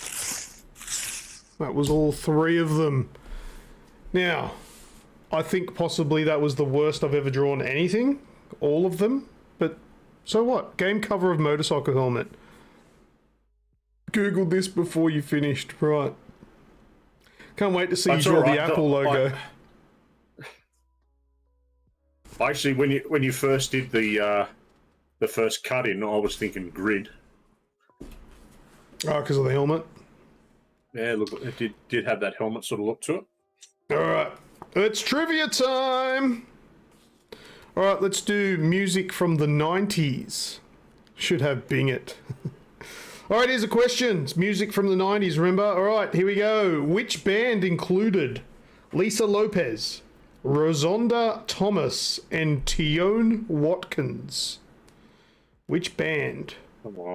That was all 3 of them. Now, I think possibly that was the worst I've ever drawn anything. All of them. But so what? Game cover of motorcycle helmet. Googled this before you finished. Right. Can't wait to see you draw the Apple logo. Actually, when you first did the first cut in, I was thinking grid. Oh, because of the helmet. Yeah, look, it did have that helmet sort of look to it. All right, it's trivia time. All right, let's do music from the 90s. Should have Bing it. All right, here's a question. It's music from the 90s, remember? All right, here we go. Which band included Lisa Lopez, Rosonda Thomas, and Tione Watkins? Which band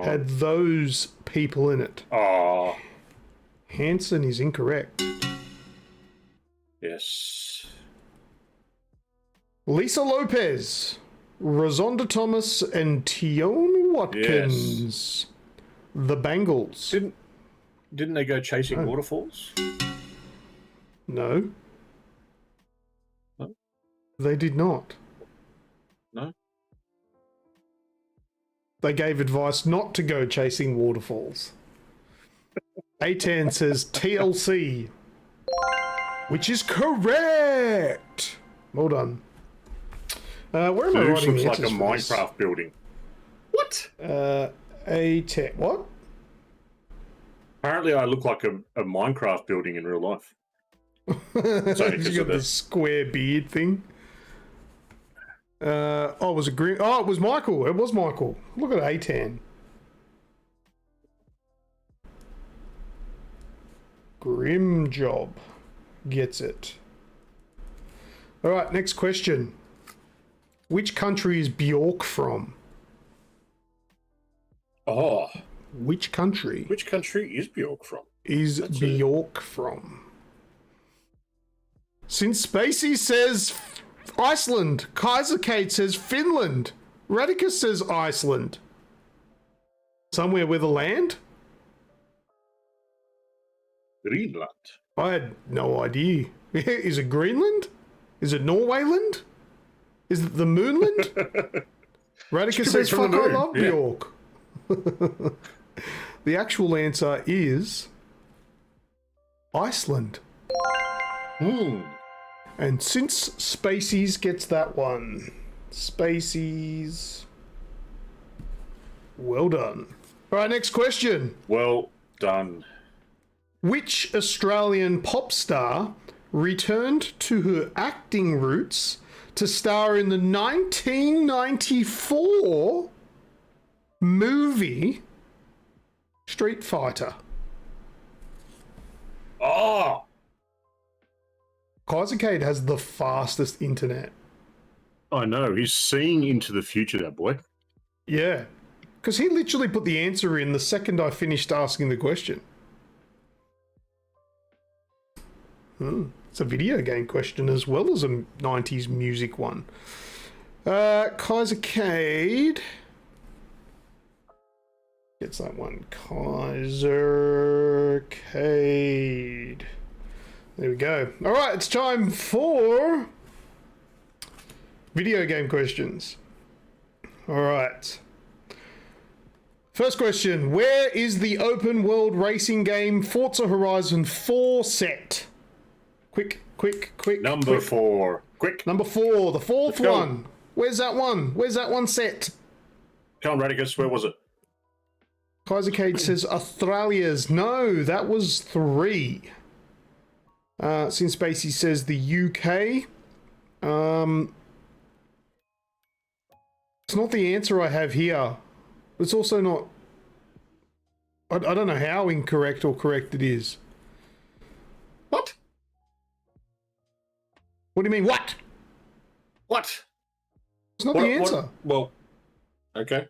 had those people in it? Oh, Hanson is incorrect. yes. Lisa Lopez, Rosonda Thomas, and Tione Watkins. Yes. The Bangles. Didn't they go chasing waterfalls? No. No? They did not. No? They gave advice not to go chasing waterfalls. A10 says TLC, which is correct. Well done. Where am I writing looks the like a answers for this? Minecraft building. What? A10. What? Apparently, I look like a Minecraft building in real life. You got the square beard thing. Was it Grim? Oh, it was Michael. It was Michael. Look at A10. Grim job. Gets it. All right, next question. Which country is Bjork from? Oh. Which country? Which country is Bjork from? Is Bjork from? Since Spacey says Iceland, Kaiser Kate says Finland, Radicus says Iceland. Somewhere with a land? Greenland. I had no idea. Is it Greenland? Is it Norwayland? Is it the Moonland? Radicus says fuck, I love Bjork. The actual answer is Iceland. And since Spaceys gets that one, Spaceys, well done. All right, next question. Well done. Which Australian pop star returned to her acting roots to star in the 1994 movie Street Fighter? Oh! Kaiser Cade has the fastest internet. I know. He's seeing into the future, that boy. Yeah. Because he literally put the answer in the second I finished asking the question. It's a video game question as well as a 90s music one. Kaiser Cade gets that one. Kaiser Cade. There we go. All right, it's time for video game questions. All right. First question. Where is the open world racing game Forza Horizon 4 set? Quick. Number 4. Quick. Number 4, the fourth one. Where's that one? Where's that one set? Come on, Radicus, where was it? Kaiser Cade says Australia's. No, that was 3. Since Spacey says the UK. It's not the answer I have here. It's also not... I don't know how incorrect or correct it is. What? What do you mean, what? What? It's not the answer. Well, okay.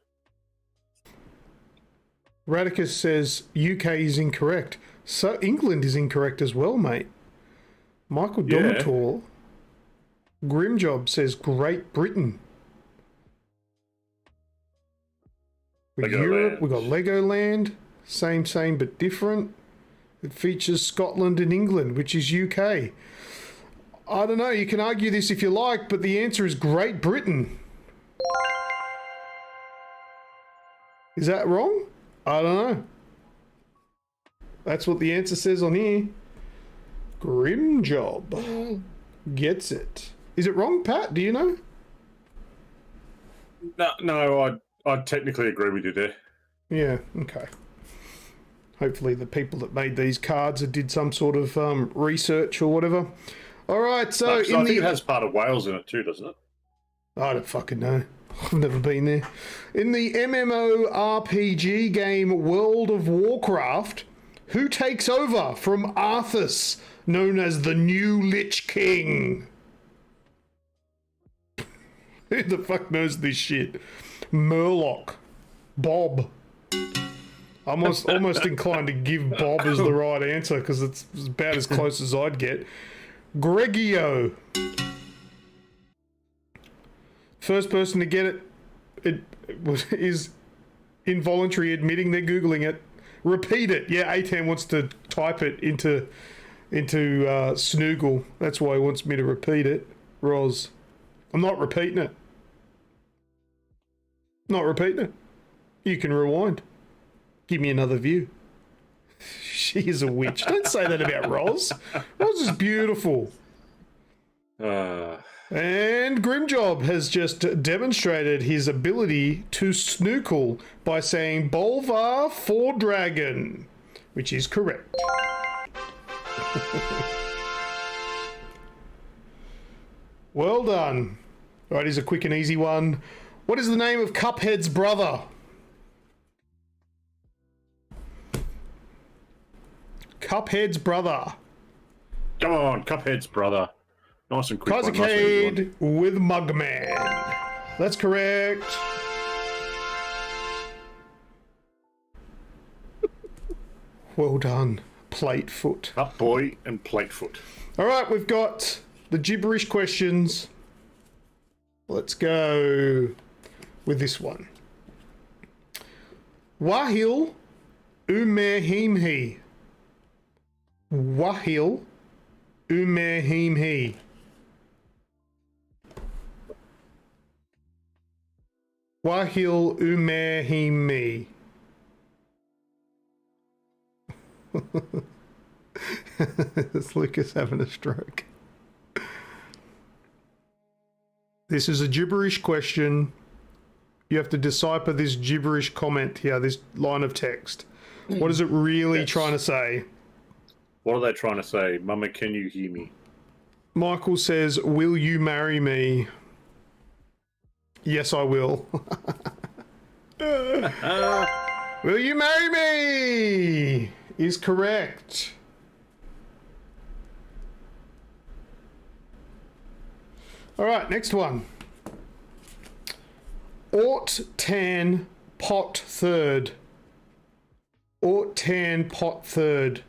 Radicus says UK is incorrect. So England is incorrect as well, mate. Michael Donator, Grimjob says Great Britain. With Europe, we've got Legoland. Same but different. It features Scotland and England, which is UK. I don't know, you can argue this if you like, but the answer is Great Britain. Is that wrong? I don't know. That's what the answer says on here. Grimjob gets it. Is it wrong, Pat? Do you know? No, I technically agree with you there. Yeah, okay. Hopefully the people that made these cards did some sort of research or whatever. All right, so I think it has part of Wales in it too, doesn't it? I don't fucking know. I've never been there. In the MMORPG game World of Warcraft, who takes over from Arthas, known as the New Lich King? Who the fuck knows this shit? Murloc. Bob. I'm almost inclined to give Bob as the right answer because it's about as close as I'd get. Gregio. First person to get it is involuntary admitting they're Googling it. Repeat it. Yeah, A10 wants to type it into Snoogle. That's why he wants me to repeat it. Roz. I'm not repeating it. Not repeating it. You can rewind. Give me another view. She is a witch. Don't say that about Roz. Roz is beautiful. And Grimjob has just demonstrated his ability to snookle by saying Bolvar for dragon, which is correct. Well done. All right, here's a quick and easy one. What is the name of Cuphead's brother? Cuphead's brother. Come on, Cuphead's brother. Nice and quick. Kazakade with Mugman. That's correct. Well done, Platefoot. Up boy and Platefoot. All right, we've got the gibberish questions. Let's go with this one. Wahil Umehimhi. Wahil Umehimhi. Wahil Umehimhi. It's Lucas having a stroke. This is a gibberish question. You have to decipher this gibberish comment here, this line of text. What is it really trying to say? What are they trying to say? Mama, can you hear me? Michael says, will you marry me? Yes, I will. Will you marry me? Is correct. All right, next one. Ort tan pot third. Ort tan pot third.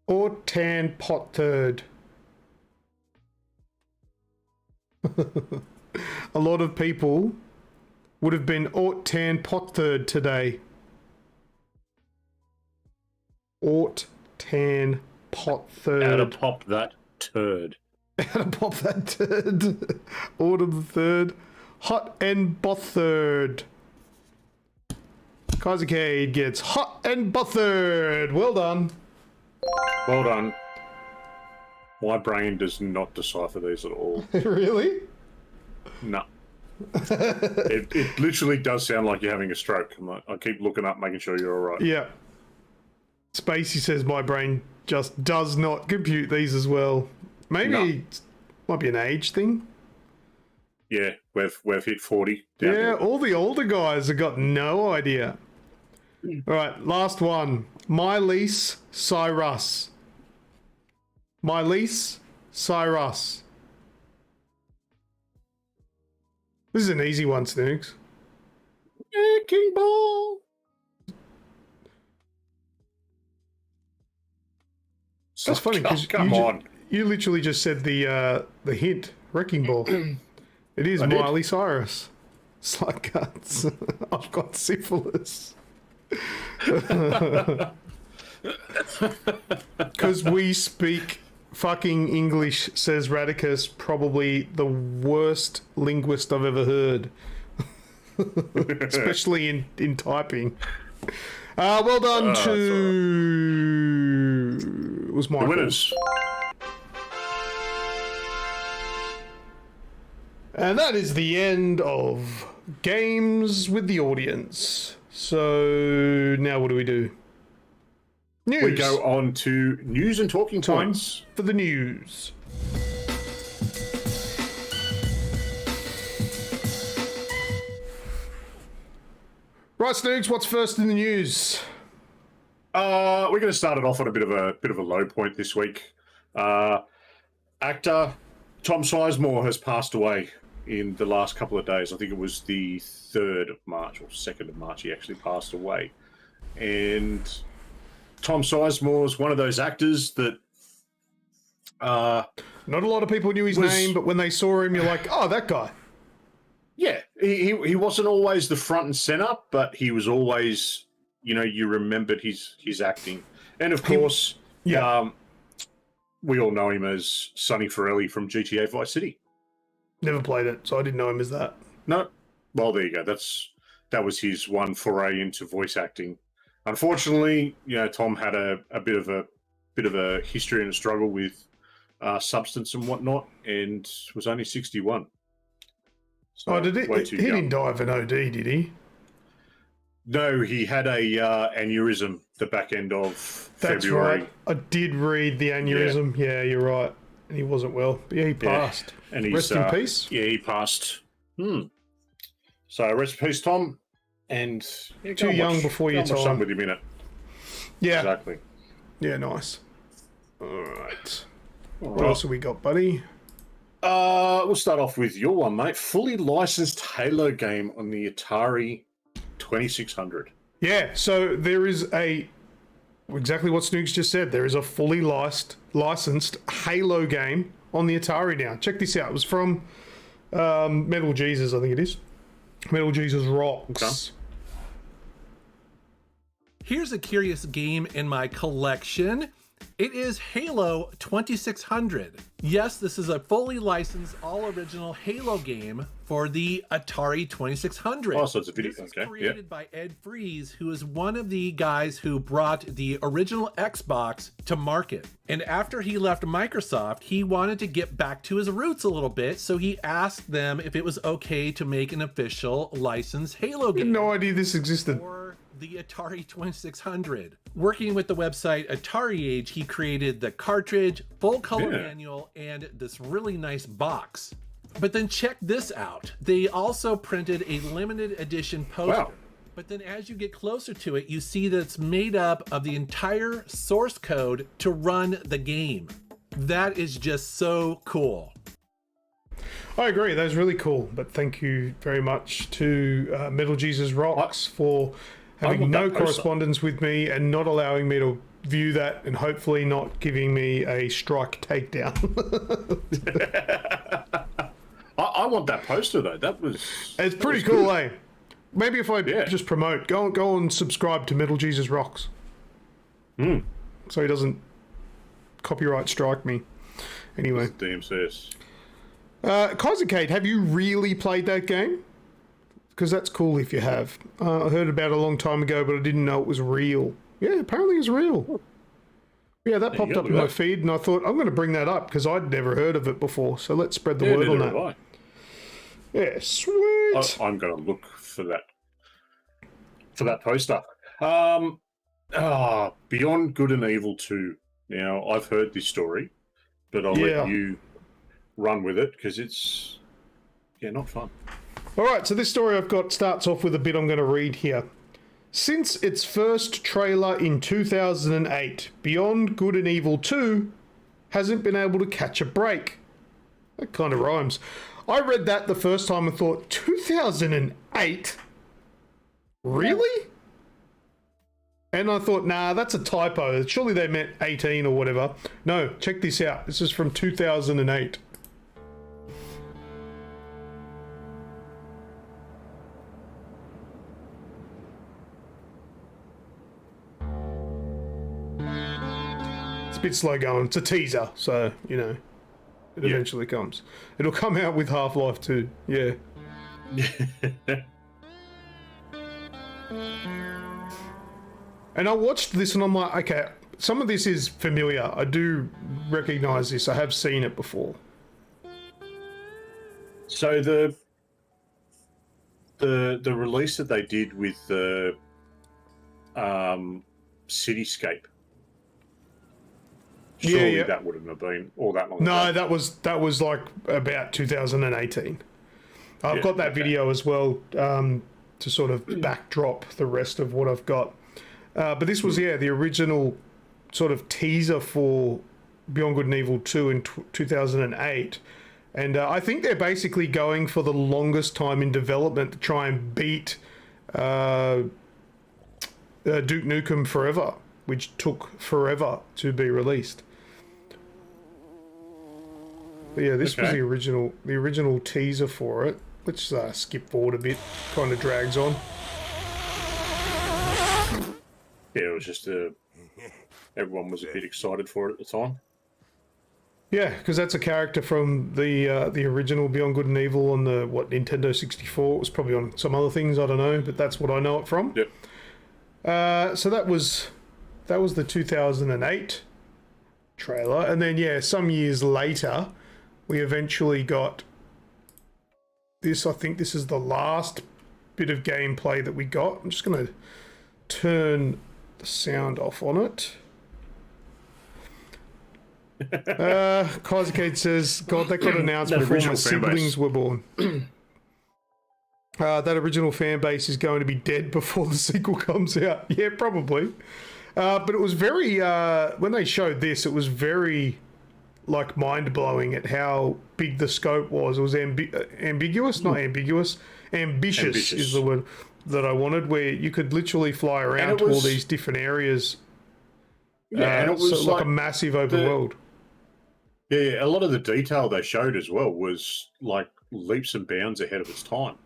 Ort tan pot third. A lot of people would have been Ort tan pot third today. Ort tan pot third. How to pop that turd. How to pop that turd. Autumn the third. Hot and bothered. Kazakade gets hot and bothered. Well done. Well done. My brain does not decipher these at all. Really? No. It literally does sound like you're having a stroke. I keep looking up, making sure you're all right. Yeah. Spacey says my brain just does not compute these as well. Maybe it might be an age thing. Yeah, we've hit 40. Yeah, Here. all the older guys have got no idea. All right, last one. Miley Cyrus. Miley Cyrus. This is an easy one, Snoogs. King Ball. That's funny because you literally just said the hint, Wrecking Ball. It is Miley Cyrus. Slut guts. I've got syphilis. Because we speak fucking English, says Radicus, probably the worst linguist I've ever heard. Especially in typing. Well done to... It was Michael. The winners. And that is the end of games with the audience. So now what do we do? News. We go on to news and talking Time points. for the news. Right, Snoogs, what's first in the news? We're going to start it off on a bit of a low point this week. Actor Tom Sizemore has passed away in the last couple of days. I think it was the 3rd of March or 2nd of March he actually passed away. And Tom Sizemore is one of those actors that not a lot of people knew his name, but when they saw him, you're like, oh, that guy. Yeah, he wasn't always the front and center, but he was always, you remembered his acting. And of course, we all know him as Sonny Forelli from GTA Vice City. Never played it, so I didn't know him as that. No, well, there you go. That was his one foray into voice acting. Unfortunately, Tom had a bit of a history and a struggle with substance and whatnot, and was only 61. So He didn't die of an OD, did he? No, he had a aneurysm the back end of February. Right. I did read the aneurysm. Yeah, you're right. And he wasn't well. But yeah, he passed. Yeah. And rest in peace. Yeah, he passed. So rest in peace, Tom. And too young before your time. Something with him in it. Yeah. Exactly. Yeah, nice. All right. What else have we got, buddy? We'll start off with your one, mate. Fully licensed Halo game on the Atari 2600. Yeah, so there is exactly what Snoogs just said. There is a fully licensed Halo game on the Atari now. Check this out. It was from Metal Jesus, I think it is. Metal Jesus Rocks. Okay. Here's a curious game in my collection. It is Halo 2600. Yes, this is a fully licensed, all-original Halo game for the Atari 2600. Oh, so it's a video. This is Okay. created by Ed Freeze, who is one of the guys who brought the original Xbox to market. And after he left Microsoft, he wanted to get back to his roots a little bit, so he asked them if it was okay to make an official licensed Halo game. No idea this existed. For the Atari 2600. Working with the website Atari Age, he created the cartridge, full color manual, and this really nice box. But then check this out. They also printed a limited edition poster. Wow. But then as you get closer to it, you see that it's made up of the entire source code to run the game. That is just so cool. I agree. That was really cool. But thank you very much to Metal Jesus Rocks for having no correspondence with me and not allowing me to view that, and hopefully not giving me a strike takedown. I want that poster though. It's pretty cool, eh? Maybe if I just promote, go and subscribe to Metal Jesus Rocks. So he doesn't copyright strike me. Anyway. DMCS. Kaiser Kate, have you really played that game? Because that's cool if you have. I heard about it a long time ago, but I didn't know it was real. Yeah, apparently it's real. Yeah, that popped up in my feed, and I thought, I'm going to bring that up, because I'd never heard of it before, so let's spread the word on that. Yeah, sweet. I'm going to look for that poster. Beyond Good and Evil 2. Now, I've heard this story, but I'll let you run with it, because it's, not fun. All right, so this story I've got starts off with a bit I'm going to read here. Since its first trailer in 2008, Beyond Good and Evil 2 hasn't been able to catch a break. That kind of rhymes. I read that the first time and thought, 2008? Really? And I thought, nah, that's a typo. Surely they meant 18 or whatever. No, check this out. This is from 2008. It's a bit slow going. It's a teaser, so, it eventually comes. It'll come out with Half-Life 2, yeah. And I watched this and I'm like, okay, some of this is familiar. I do recognize this. I have seen it before. So the release that they did with the Cityscape. Surely that wouldn't have been all that long No, ago. that was like about 2018. I've got that video as well to sort of backdrop the rest of what I've got. But this was, the original sort of teaser for Beyond Good and Evil 2 in 2008. And I think they're basically going for the longest time in development to try and beat Duke Nukem Forever, which took forever to be released. But yeah, this was the original teaser for it. Let's skip forward a bit. Kind of drags on. Yeah, it was just everyone was a bit excited for it at the time. Yeah, because that's a character from the original Beyond Good and Evil on the Nintendo 64. It was probably on some other things, I don't know, but that's what I know it from. Yep. So that was the 2008 trailer, and then some years later, we eventually got this. I think this is the last bit of gameplay that we got. I'm just going to turn the sound off on it. Kaisercade says, God, that got announced before my siblings were born. That original fan base is going to be dead before the sequel comes out. Yeah, probably. But it was very, when they showed this, it was very, like, mind-blowing at how big the scope was. It was ambiguous, not ambiguous. Ambitious is the word that I wanted, where you could literally fly around to all these different areas. Yeah, and it was like a massive open world. Yeah, a lot of the detail they showed as well was like leaps and bounds ahead of its time.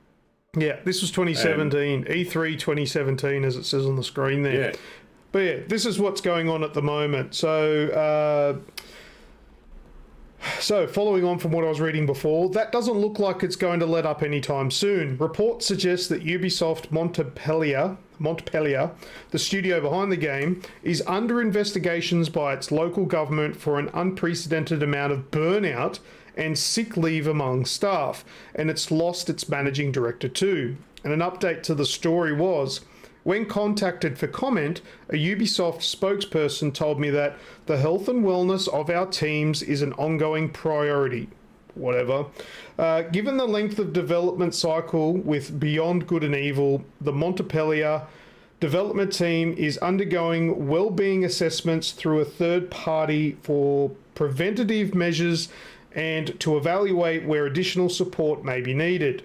Yeah, this was 2017, E3 2017, as it says on the screen there. Yeah. But yeah, this is what's going on at the moment. So, following on from what I was reading before, that doesn't look like it's going to let up anytime soon. Reports suggest that Ubisoft Montpellier, the studio behind the game, is under investigations by its local government for an unprecedented amount of burnout and sick leave among staff, and it's lost its managing director too. And an update to the story was, when contacted for comment, a Ubisoft spokesperson told me that the health and wellness of our teams is an ongoing priority. Whatever. Given the length of development cycle with Beyond Good and Evil, the Montpellier development team is undergoing well-being assessments through a third party for preventative measures and to evaluate where additional support may be needed.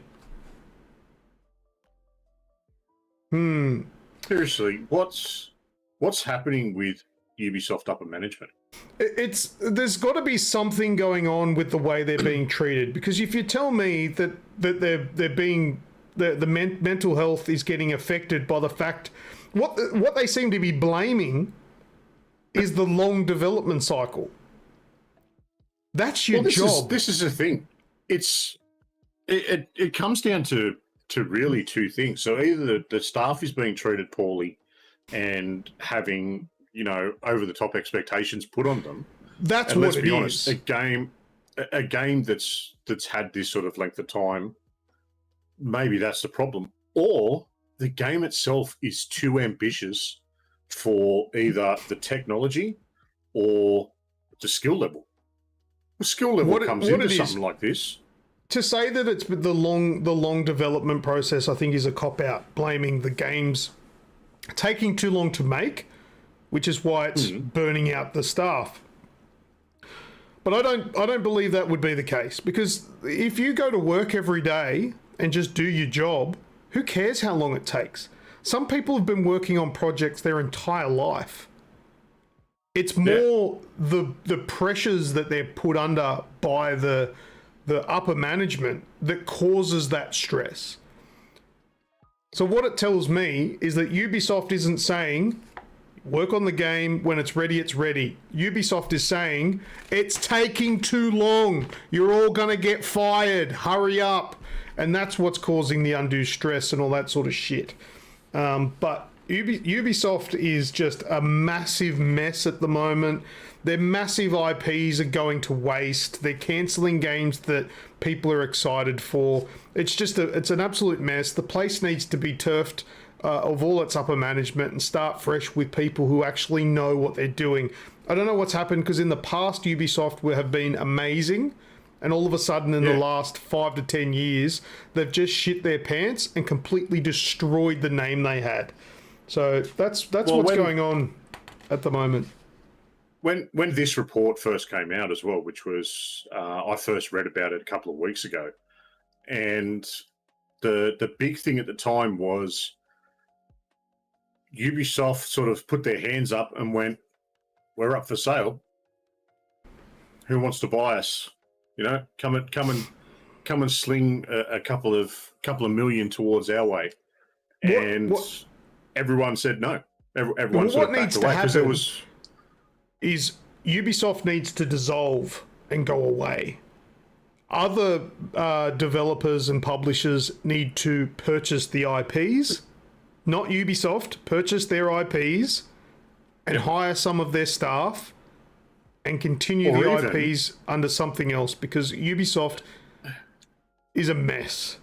Seriously, what's happening with Ubisoft upper management? There's got to be something going on with the way they're being treated, because if you tell me that they're being the mental health is getting affected by the fact what they seem to be blaming is the long development cycle. That's your job. This is the thing. It comes down to really two things. So either the staff is being treated poorly and having, over the top expectations put on them. That's and what let's be it honest, is. A game that's had this sort of length of time, maybe that's the problem. Or the game itself is too ambitious for either the technology or the skill level. The skill level comes into something like this. To say that it's the long development process, I think, is a cop-out, blaming the games taking too long to make, which is why it's burning out the staff. But I don't believe that would be the case, because if you go to work every day and just do your job, who cares how long it takes? Some people have been working on projects their entire life. It's more the pressures that they're put under by the upper management that causes that stress. So what it tells me is that Ubisoft isn't saying, work on the game, when it's ready, it's ready. Ubisoft is saying, it's taking too long. You're all going to get fired. Hurry up. And that's what's causing the undue stress and all that sort of shit. But Ubisoft is just a massive mess at the moment. Their massive IPs are going to waste. They're cancelling games that people are excited for. It's just it's an absolute mess. The place needs to be turfed of all its upper management and start fresh with people who actually know what they're doing. I don't know what's happened, because in the past Ubisoft have been amazing, and all of a sudden in the last 5 to 10 years they've just shit their pants and completely destroyed the name they had. So that's what's going on at the moment. When this report first came out as well, which was I first read about it a couple of weeks ago, and the big thing at the time was Ubisoft sort of put their hands up and went, "We're up for sale. Who wants to buy us? You know, come and sling a couple of million towards our way." What? Everyone said no. Everyone sort of backed away, because there was. Is Ubisoft needs to dissolve and go away. Other developers and publishers need to purchase the IPs, not Ubisoft, purchase their IPs and hire some of their staff and continue the IPs under something else, because Ubisoft is a mess.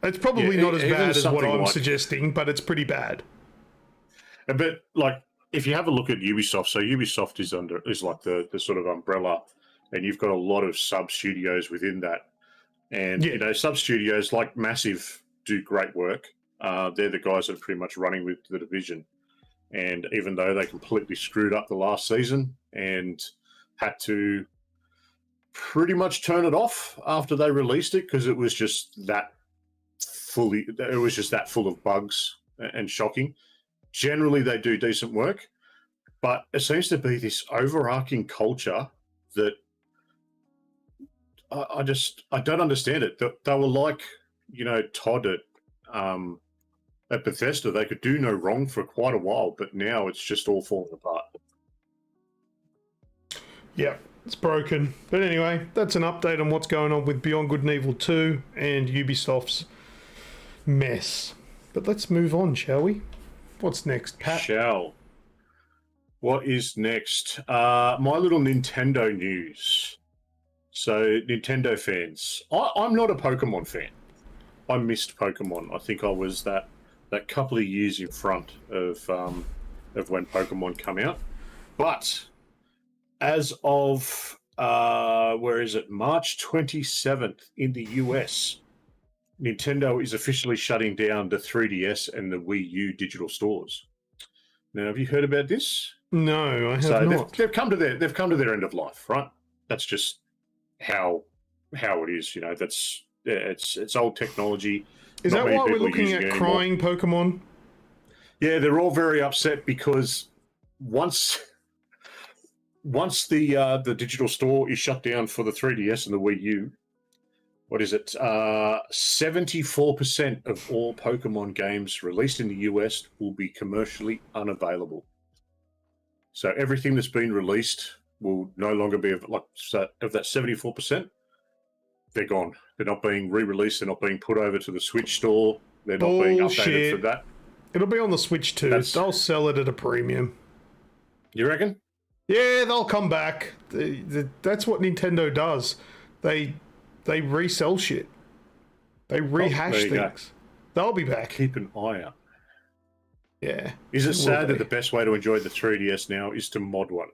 It's probably not as bad as what I'm suggesting, but it's pretty bad. But like, if you have a look at Ubisoft, so Ubisoft is like the sort of umbrella, and you've got a lot of sub studios within that. And you know, sub studios like Massive do great work. They're the guys that are pretty much running with the division. And even though they completely screwed up the last season and had to pretty much turn it off after they released it, because it was just that full of bugs and shocking. Generally, they do decent work, but it seems to be this overarching culture that I don't understand it. They were like, you know, Todd at Bethesda. They could do no wrong for quite a while, but now it's just all falling apart. Yeah, it's broken. But anyway, that's an update on what's going on with Beyond Good and Evil 2 and Ubisoft's mess. But let's move on, shall we? What's next, Pat? What is next? My little Nintendo news. So, Nintendo fans, I'm not a Pokemon fan. I missed Pokemon. I think I was that couple of years in front of when Pokemon come out. But as of March 27th in the US, Nintendo is officially shutting down the 3DS and the Wii U digital stores. Now, have you heard about this? No, I have not. They've come to their end of life, right? That's just how it is. You know, it's old technology. Is that why we're looking at crying Pokemon? Yeah, they're all very upset because once the digital store is shut down for the 3DS and the Wii U, what is it? 74% of all Pokemon games released in the US will be commercially unavailable. So everything that's been released will no longer be of that 74%. They're gone. They're not being re-released. They're not being put over to the Switch store. They're not being updated for that. It'll be on the Switch too. They'll sell it at a premium. You reckon? Yeah, they'll come back. That's what Nintendo does. They resell shit. They rehash things. They'll be back. Keep an eye out. Yeah. Is it sad that the best way to enjoy the 3DS now is to mod one?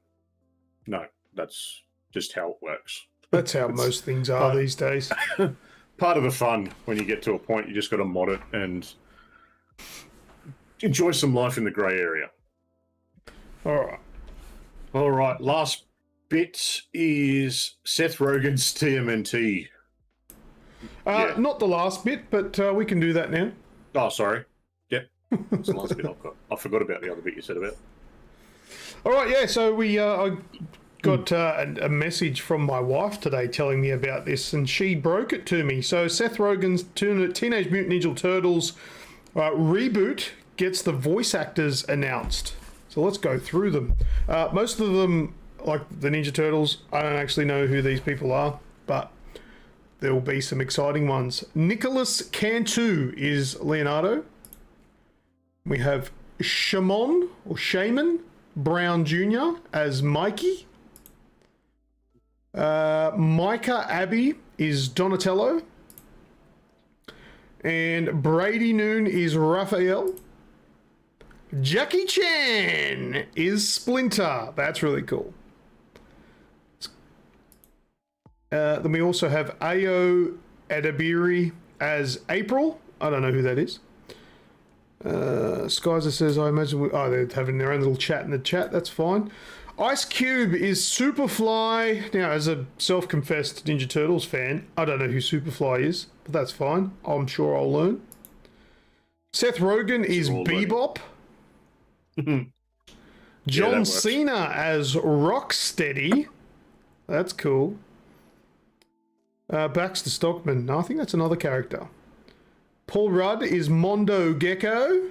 No, that's just how it works. That's how most things are these days. Part of the fun when you get to a point, you just got to mod it and enjoy some life in the grey area. All right. Last bit is Seth Rogen's TMNT. Not the last bit, but we can do that now. Oh, sorry. Yep. That's the last bit I've got. I forgot about the other bit you said about. All right, yeah, so I got a message from my wife today telling me about this, and she broke it to me. So Seth Rogen's Teenage Mutant Ninja Turtles reboot gets the voice actors announced. So let's go through them. Most of them, like the Ninja Turtles, I don't actually know who these people are, but there will be some exciting ones. Nicholas Cantu is Leonardo. We have Shamon or Shaman Brown Jr. as Mikey. Micah Abbey is Donatello. And Brady Noon is Raphael. Jackie Chan is Splinter. That's really cool. Then we also have Ayo Adabiri as April. I don't know who that is. Skyzer says, I imagine... they're having their own little chat in the chat. That's fine. Ice Cube is Superfly. Now, as a self-confessed Ninja Turtles fan, I don't know who Superfly is, but that's fine. I'm sure I'll learn. Seth Rogen is Bebop. John Cena as Rocksteady. That's cool. Baxter Stockman. No, I think that's another character. Paul Rudd is Mondo Gecko.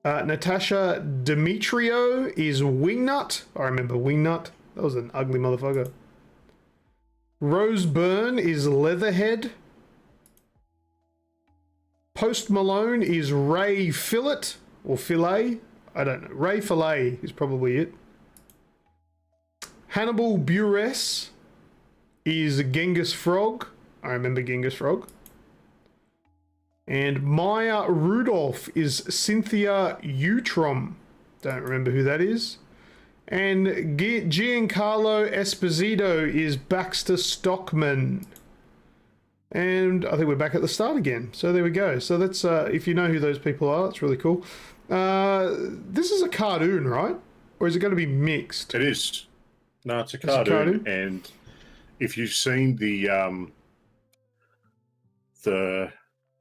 Natasha Demetrio is Wingnut. I remember Wingnut. That was an ugly motherfucker. Rose Byrne is Leatherhead. Post Malone is Ray Fillet or Fillet. I don't know. Ray Fillet is probably it. Hannibal Buress is Genghis Frog. I remember Genghis Frog. And Maya Rudolph is Cynthia Utrom. Don't remember who that is. And Giancarlo Esposito is Baxter Stockman. And I think we're back at the start again. So there we go. So that's, if you know who those people are, that's really cool. This is a cartoon, right? Or is it going to be mixed? It is. No, it's a cartoon. And if you've seen the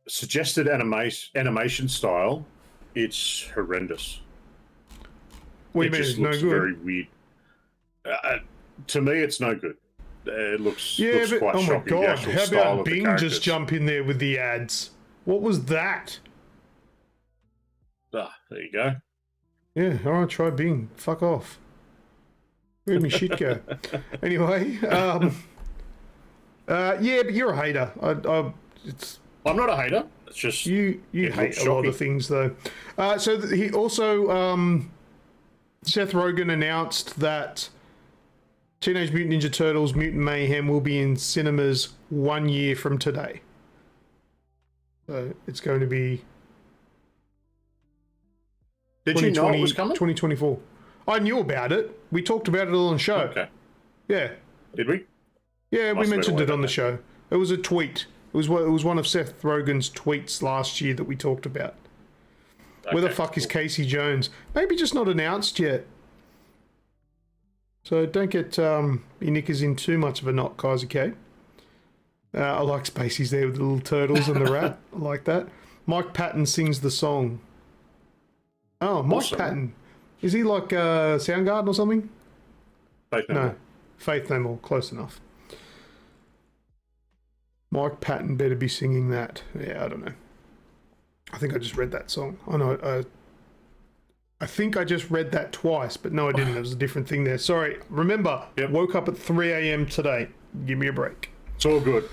suggested animation style, it's horrendous. What do you mean just it's no looks good? very weird. To me, it's no good. It looks but quite oh my shocking. The god! actual How style about of the Bing characters. just jump in there with the ads? What was that? There you go. Yeah, all right, try Bing. Fuck off. Where'd me shit go? Anyway, yeah, but you're a hater. I'm not a hater. It's just You hate a lot of things, though. He also, Seth Rogen announced that Teenage Mutant Ninja Turtles Mutant Mayhem will be in cinemas 1 year from today. So it's going to be... Did you know it was coming? 2024. I knew about it. We talked about it all on the show. Okay. Yeah. Did we? Yeah, we Must have been mentioned away it on the then. show. It was a tweet. It was one of Seth Rogen's tweets last year that we talked about. Where the fuck is Casey Jones? Maybe just not announced yet. So don't get your knickers in too much of a knot, Kaiser K. I like Spacey's there with the little turtles and the rat. I like that. Mike Patton sings the song. Oh, Mike Awesome. Patton. Is he like Soundgarden or something? Faith No No. More. Faith No More. Close enough. Mike Patton better be singing that. Yeah, I don't know. I think I just read that song. I know. I think I just read that twice, but no, I didn't. It was a different thing there. Sorry. Remember, Woke up at 3 a.m. today. Give me a break. It's all good.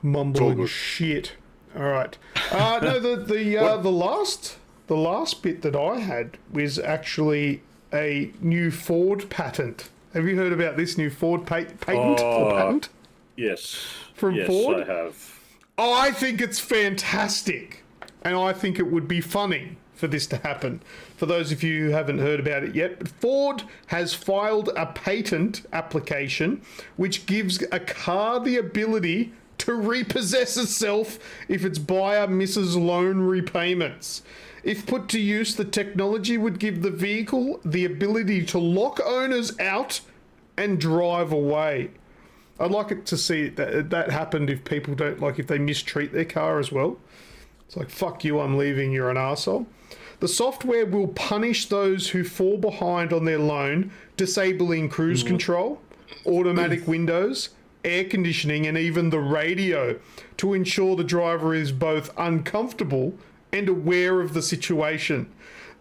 Mumbling good. shit. All right. No, the last bit that I had was actually a new Ford patent. Have you heard about this new Ford patent or patent? Yes. From yes, Ford? I have. I think it's fantastic. And I think it would be funny for this to happen. For those of you who haven't heard about it yet, but Ford has filed a patent application which gives a car the ability to repossess itself if its buyer misses loan repayments. If put to use, the technology would give the vehicle the ability to lock owners out and drive away. I'd like it to see that happened if people don't, like if they mistreat their car as well. It's like, fuck you, I'm leaving, you're an arsehole. The software will punish those who fall behind on their loan, disabling cruise control, automatic windows, air conditioning, and even the radio to ensure the driver is both uncomfortable and aware of the situation.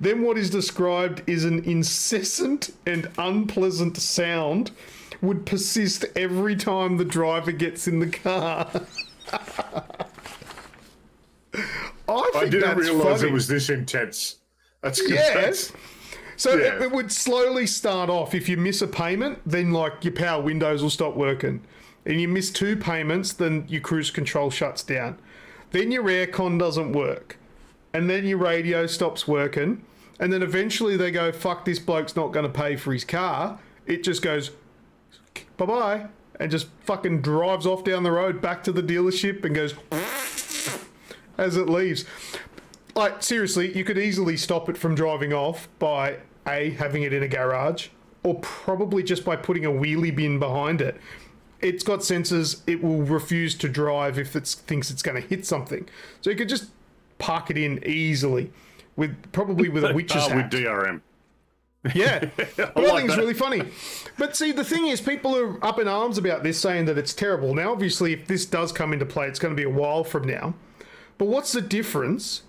Then what is described is an incessant and unpleasant sound would persist every time the driver gets in the car. I think didn't that's realise funny. it was this intense. That's good. Yes. So Yeah. it would slowly start off. If you miss a payment, then like your power windows will stop working. And you miss 2 payments, then your cruise control shuts down. Then your aircon doesn't work. And then your radio stops working. And then eventually they go, fuck, this bloke's not going to pay for his car. It just goes, bye-bye. And just fucking drives off down the road back to the dealership and goes as it leaves. Like, seriously, you could easily stop it from driving off by, A, having it in a garage, or probably just by putting a wheelie bin behind it. It's got sensors. It will refuse to drive if it thinks it's going to hit something. So you could just park it in easily, probably with a witch's hat. With DRM. Yeah, but I think it's really funny. But see, the thing is, people are up in arms about this, saying that it's terrible. Now, obviously, if this does come into play, it's going to be a while from now. But what's the difference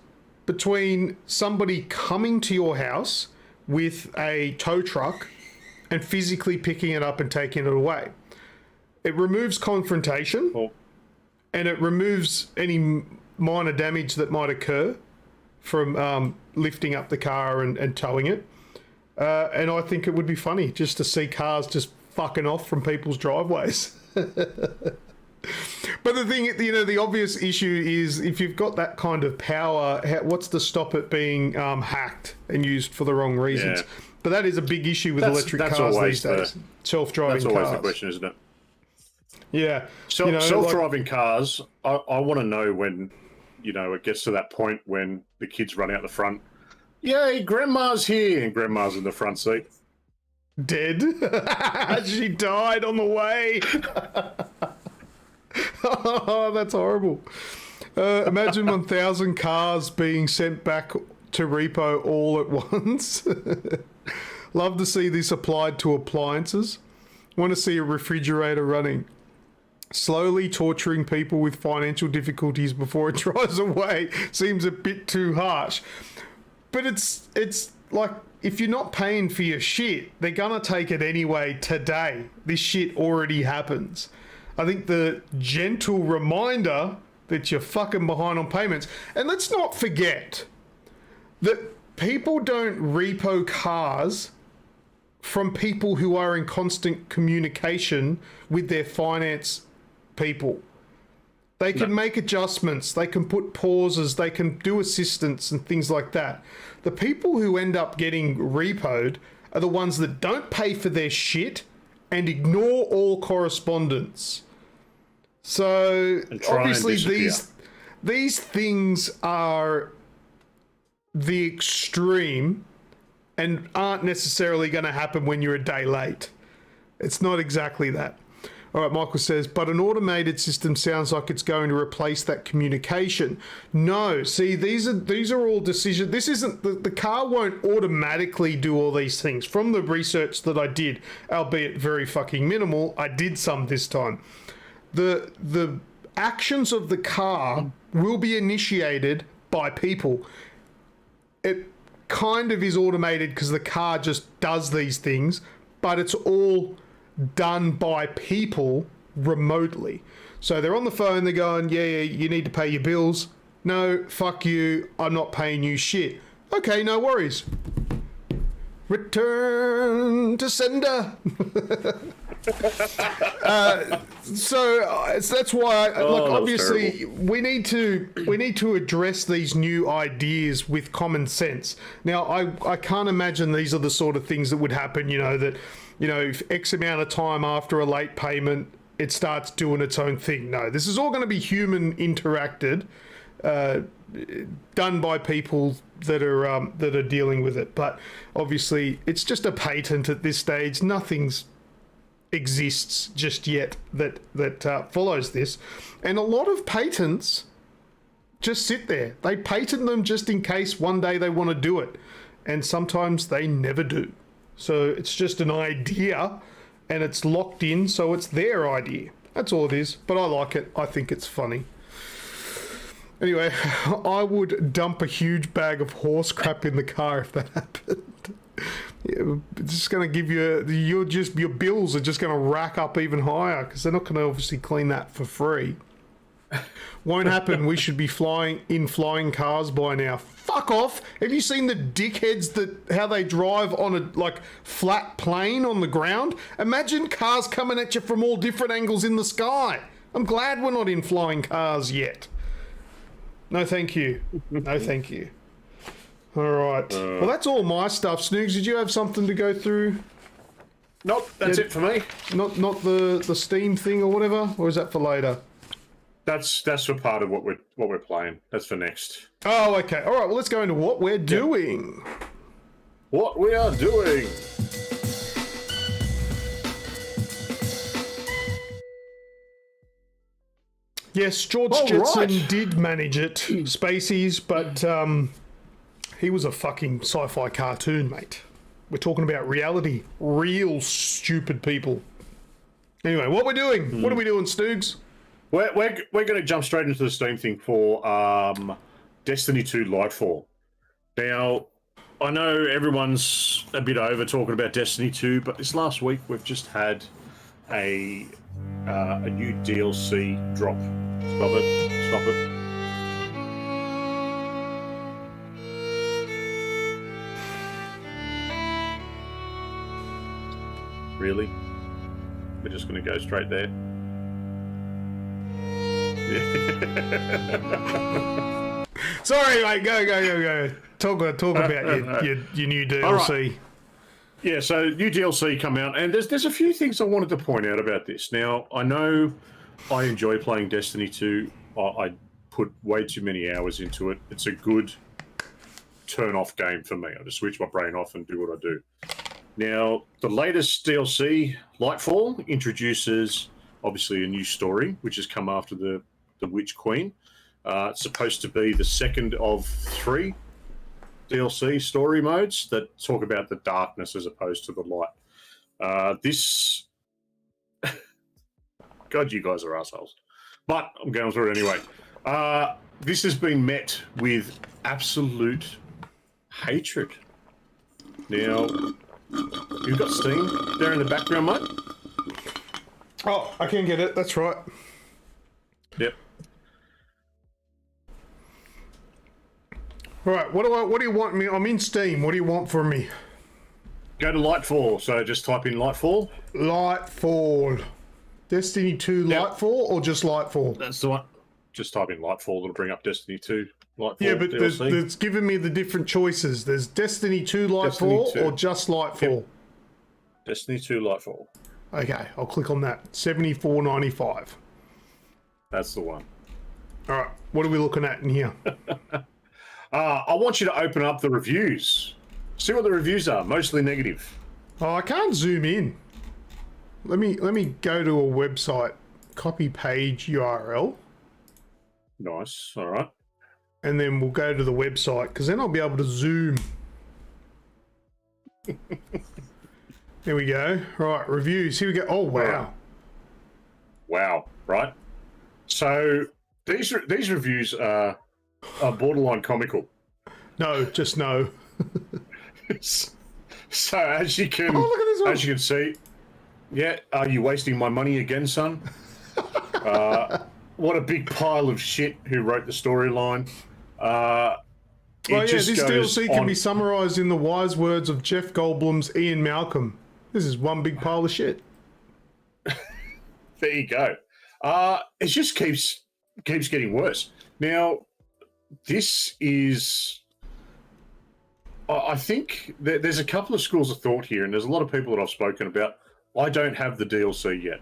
between somebody coming to your house with a tow truck and physically picking it up and taking it away? It removes confrontation, and it removes any minor damage that might occur from lifting up the car and towing it. And I think it would be funny just to see cars just fucking off from people's driveways. But the thing, the obvious issue is if you've got that kind of power, what's to stop it being hacked and used for the wrong reasons? Yeah. But that is a big issue with electric cars these days. Self-driving cars. That's always the question, isn't it? Yeah. Self-driving cars, I want to know when, it gets to that point when the kids run out the front. Yay, grandma's here, and grandma's in the front seat. Dead. She died on the way. Oh, that's horrible. Imagine 1,000 cars being sent back to repo all at once. Love to see this applied to appliances. Want to see a refrigerator running. Slowly torturing people with financial difficulties before it drives away seems a bit too harsh. But it's like, if you're not paying for your shit, they're gonna take it anyway today. This shit already happens. I think the gentle reminder that you're fucking behind on payments. And let's not forget that people don't repo cars from people who are in constant communication with their finance people. They can make adjustments, they can put pauses, they can do assistance and things like that. The people who end up getting repoed are the ones that don't pay for their shit and ignore all correspondence. So obviously these things are the extreme and aren't necessarily going to happen when you're a day late. It's not exactly that. All right, Michael says, but an automated system sounds like it's going to replace that communication. No, see, these are all decisions. This isn't, the car won't automatically do all these things. From the research that I did, albeit very fucking minimal, I did some this time. The actions of the car will be initiated by people. It kind of is automated because the car just does these things, but it's all done by people remotely. So they're on the phone, they're going, yeah, you need to pay your bills. No, fuck you, I'm not paying you shit. Okay, no worries. Return to sender. So that's why, look, obviously, we need to address these new ideas with common sense. Now, I can't imagine these are the sort of things that would happen. If X amount of time after a late payment, it starts doing its own thing. No, this is all going to be human interacted, done by people that are dealing with it. But obviously, it's just a patent at this stage. Nothing's exists just yet that follows this, and a lot of patents just sit there. They patent them just in case one day they want to do it, and sometimes they never do. So it's just an idea, and it's locked in, so it's their idea. That's all it is. But I like it. I think it's funny. Anyway, I would dump a huge bag of horse crap in the car if that happened. It's just going to give your bills are just going to rack up even higher because they're not going to obviously clean that for free. Won't happen. We should be flying in flying cars by now. Fuck off. Have you seen the dickheads how they drive on a flat plane on the ground? Imagine cars coming at you from all different angles in the sky. I'm glad we're not in flying cars yet. No, thank you. No, thank you. All right. Well, that's all my stuff. Snoogs, did you have something to go through? Nope, that's it for me. Not the Steam thing or whatever, or is that for later? That's for part of what we're playing. That's for next. Oh, okay. All right. Well, let's go into what we're doing. What we are doing. Yes, George All Jetson right. did manage it, Spaceys, but he was a fucking sci-fi cartoon, mate. We're talking about reality. Real stupid people. Anyway, what we're doing? What are we doing, Stoogs? We're going to jump straight into the Steam thing for Destiny 2 Lightfall. Now, I know everyone's a bit over talking about Destiny 2, but this last week we've just had a new DLC drop. Stop it. Stop it. Really? We're just going to go straight there. Sorry, mate. Go. Talk about your new DLC. Right. Yeah, so new DLC come out, and there's a few things I wanted to point out about this. Now, I know I enjoy playing Destiny 2. I put way too many hours into it. It's a good turn-off game for me. I just switch my brain off and do what I do. Now, the latest DLC, Lightfall, introduces, obviously, a new story, which has come after the Witch Queen. It's supposed to be the second of 3 DLC story modes that talk about the darkness as opposed to the light. This... God, you guys are assholes. But I'm going through it anyway. This has been met with absolute hatred. Now, you've got Steam there in the background, mate? Oh, I can get it. That's right. Yep. All right. What do you want me? I'm in Steam. What do you want from me? Go to Lightfall. So just type in Lightfall. Lightfall. Destiny 2 Yep. Lightfall or just Lightfall? That's the one. Just type in Lightfall. It'll bring up Destiny 2 Lightfall. Yeah, but DLC. there's giving me the different choices. There's Destiny 2 Lightfall Destiny 2. or just Lightfall. Yep. Destiny 2 Lightfall. Okay, I'll click on that. $74.95. That's the one. All right, what are we looking at in here? I want you to open up the reviews. See what the reviews are. Mostly negative. Oh, I can't zoom in. Let me go to a website. Copy page URL. Nice. All right. And then we'll go to the website because then I'll be able to zoom. There we go. Right, reviews. Here we go. Oh, wow. Wow. Right. So these reviews are borderline comical. No, just no. So as you can, Oh, look at this one. as you can see, yeah, are you wasting my money again, son? What a big pile of shit who wrote the storyline. Oh yeah, this DLC can be summarised in the wise words of Jeff Goldblum's Ian Malcolm. This is one big pile of shit. There you go. It just keeps getting worse. Now, this is... I think there's a couple of schools of thought here, and there's a lot of people that I've spoken about. I don't have the DLC yet.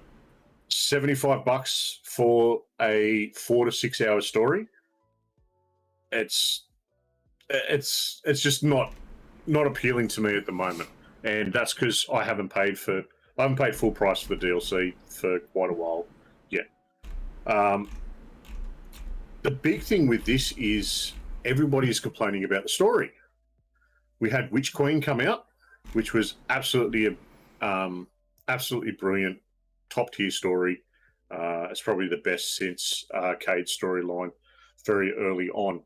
$75 for a 4 to 6 hour story. It's just not appealing to me at the moment, and that's because I haven't paid full price for the DLC for quite a while yet. The big thing with this is everybody is complaining about the story. We had Witch Queen come out, which was absolutely brilliant, top tier story. It's probably the best since Arcade storyline very early on.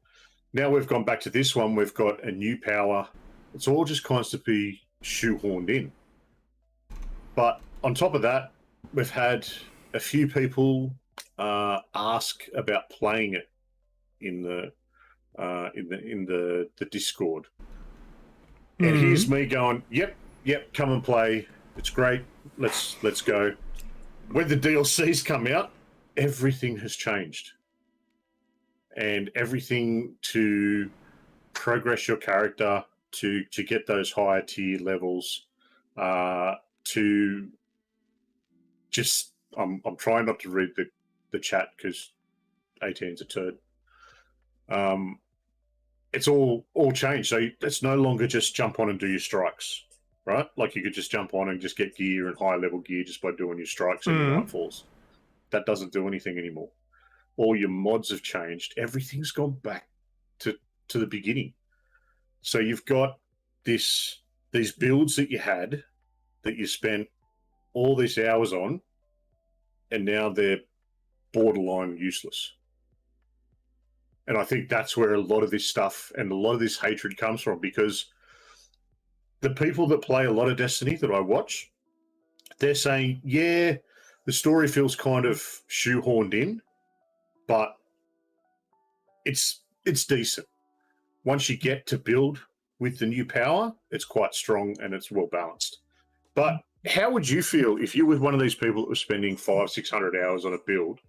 Now we've gone back to this one. We've got a new power. It's all just constantly shoehorned in. But on top of that, we've had a few people ask about playing it in the Discord. And here's me going, yep, come and play. It's great. Let's go. When the DLCs come out, everything has changed. And everything to progress your character, to get those higher tier levels, to just I'm trying not to read the chat because 18's a turd. It's all changed. So it's no longer just jump on and do your strikes, right? Like you could just jump on and just get gear and high level gear just by doing your strikes and your nightfalls. That doesn't do anything anymore. All your mods have changed. Everything's gone back to the beginning. So you've got these builds that you had that you spent all these hours on, and now they're borderline useless. And I think that's where a lot of this stuff and a lot of this hatred comes from, because the people that play a lot of Destiny that I watch, they're saying, yeah, the story feels kind of shoehorned in, but it's decent. Once you get to build with the new power, it's quite strong and it's well balanced. But how would you feel if you were one of these people that was spending 500-600 hours on a build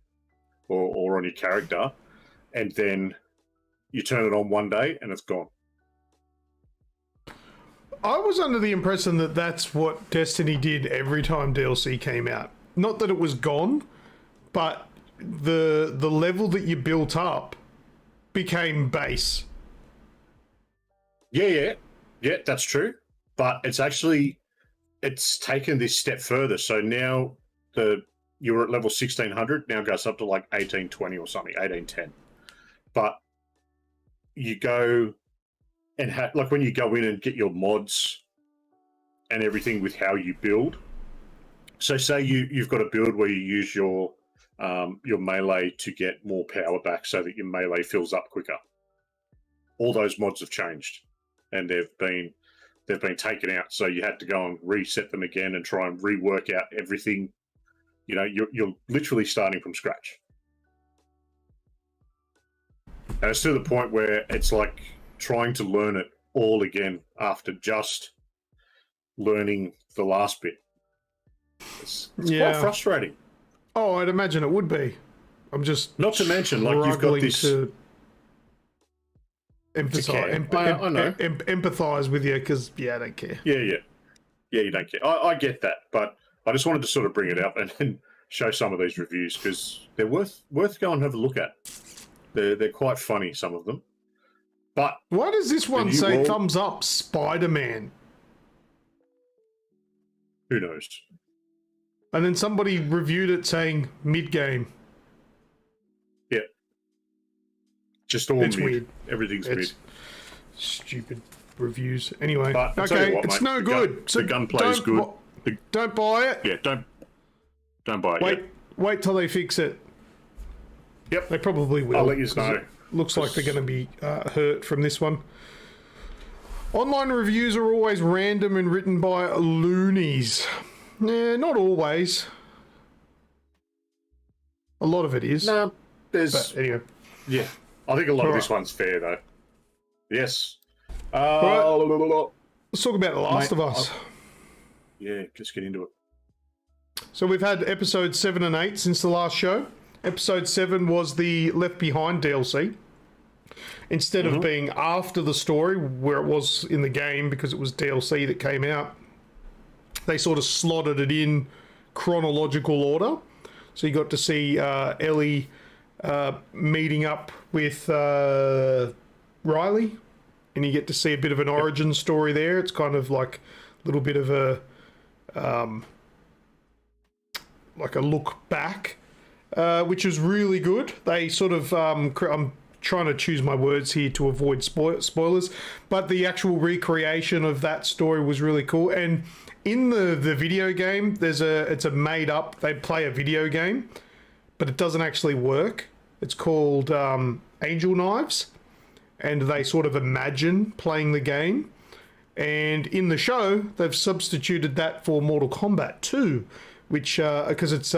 or on your character, and then you turn it on one day and it's gone? I was under the impression that that's what Destiny did every time DLC came out. Not that it was gone, but the level that you built up became base. Yeah, that's true. But it's taken this step further. So now you were at level 1600, now goes up to like 1820 or something, 1810. But you go and like when you go in and get your mods and everything with how you build. So say you've got a build where you use your melee to get more power back so that your melee fills up quicker. All those mods have changed, and they've been taken out. So you had to go and reset them again and try and rework out everything. You know, you're literally starting from scratch. And it's to the point where it's like trying to learn it all again after just learning the last bit. It's quite frustrating. Oh, I'd imagine it would be. I'm just not to mention, like, you've got this to empathize with you because I don't care. Yeah, you don't care. I get that, but I just wanted to sort of bring it up and show some of these reviews because they're worth going and have a look at. They're quite funny, some of them. But why does this one say thumbs up Spider-Man? Who knows? And then somebody reviewed it saying mid-game. Yeah. Just all it's mid. Weird. Everything's mid. Stupid reviews. Anyway, but okay, what, it's mate, no good. The gunplay is good. Don't buy it. Yeah, don't buy it. Wait till they fix it. Yep. They probably will. I'll let you know. Looks like they're going to be hurt from this one. Online reviews are always random and written by loonies. Yeah, not always. A lot of it is. No, but anyway. Yeah, I think a lot of this one's fair, though. Yes. Right. Let's talk about The Last of Us. Yeah, just get into it. So we've had episodes 7 and 8 since the last show. Episode 7 was the Left Behind DLC. Instead of being after the story, where it was in the game because it was DLC that came out, they sort of slotted it in chronological order. So you got to see Ellie meeting up with Riley, and you get to see a bit of an origin story there. It's kind of like a little bit of a like a look back, which is really good. They sort of I'm trying to choose my words here to avoid spoilers, but the actual recreation of that story was really cool. And in the video game, it's a made up. They play a video game, but it doesn't actually work. It's called Angel Knives, and they sort of imagine playing the game. And in the show, they've substituted that for Mortal Kombat 2, which because it's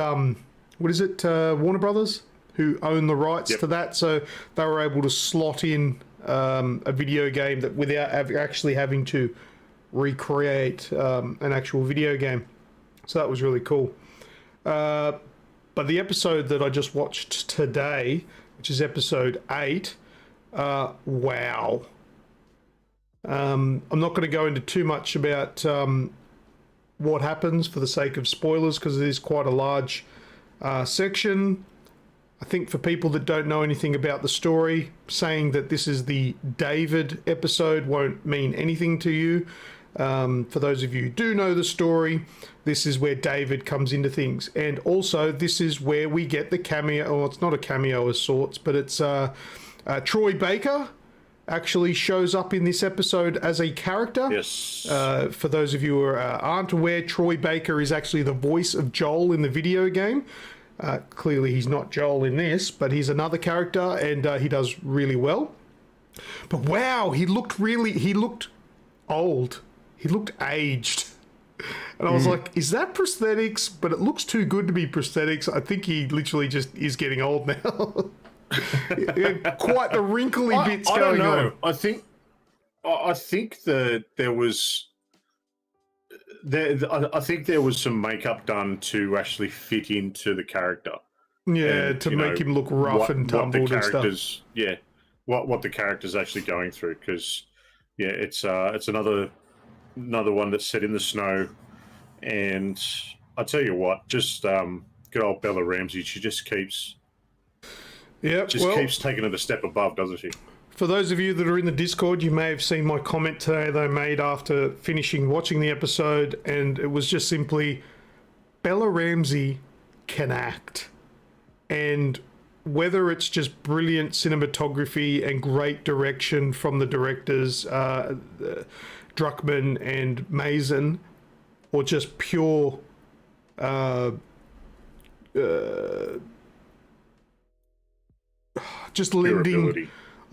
what is it, Warner Brothers, who own the rights to that. So they were able to slot in a video game that without actually having to recreate an actual video game. So that was really cool. But the episode that I just watched today, which is episode 8, wow. I'm not going to go into too much about what happens for the sake of spoilers, because it is quite a large section. I think for people that don't know anything about the story, saying that this is the David episode won't mean anything to you. For those of you who do know the story, this is where David comes into things. And also, this is where we get the cameo, or it's not a cameo of sorts, but it's Troy Baker actually shows up in this episode as a character. Yes. For those of you who aren't aware, Troy Baker is actually the voice of Joel in the video game. Clearly he's not Joel in this, but he's another character, and he does really well. But wow, he looked old. He looked aged. And I was like, is that prosthetics? But it looks too good to be prosthetics. I think he literally just is getting old now. Quite the wrinkly bits going on. I think that there was I think there was some makeup done to actually fit into the character. Yeah, and, to make him look rough and tumbled and stuff. Yeah, what the character's actually going through, because yeah, it's another one that's set in the snow, and I tell you what, just good old Bella Ramsey, she just keeps taking it a step above, doesn't she? For those of you that are in the Discord, you may have seen my comment today that I made after finishing watching the episode, and it was just simply, Bella Ramsey can act. And whether it's just brilliant cinematography and great direction from the directors, Druckmann and Mason, or just pure just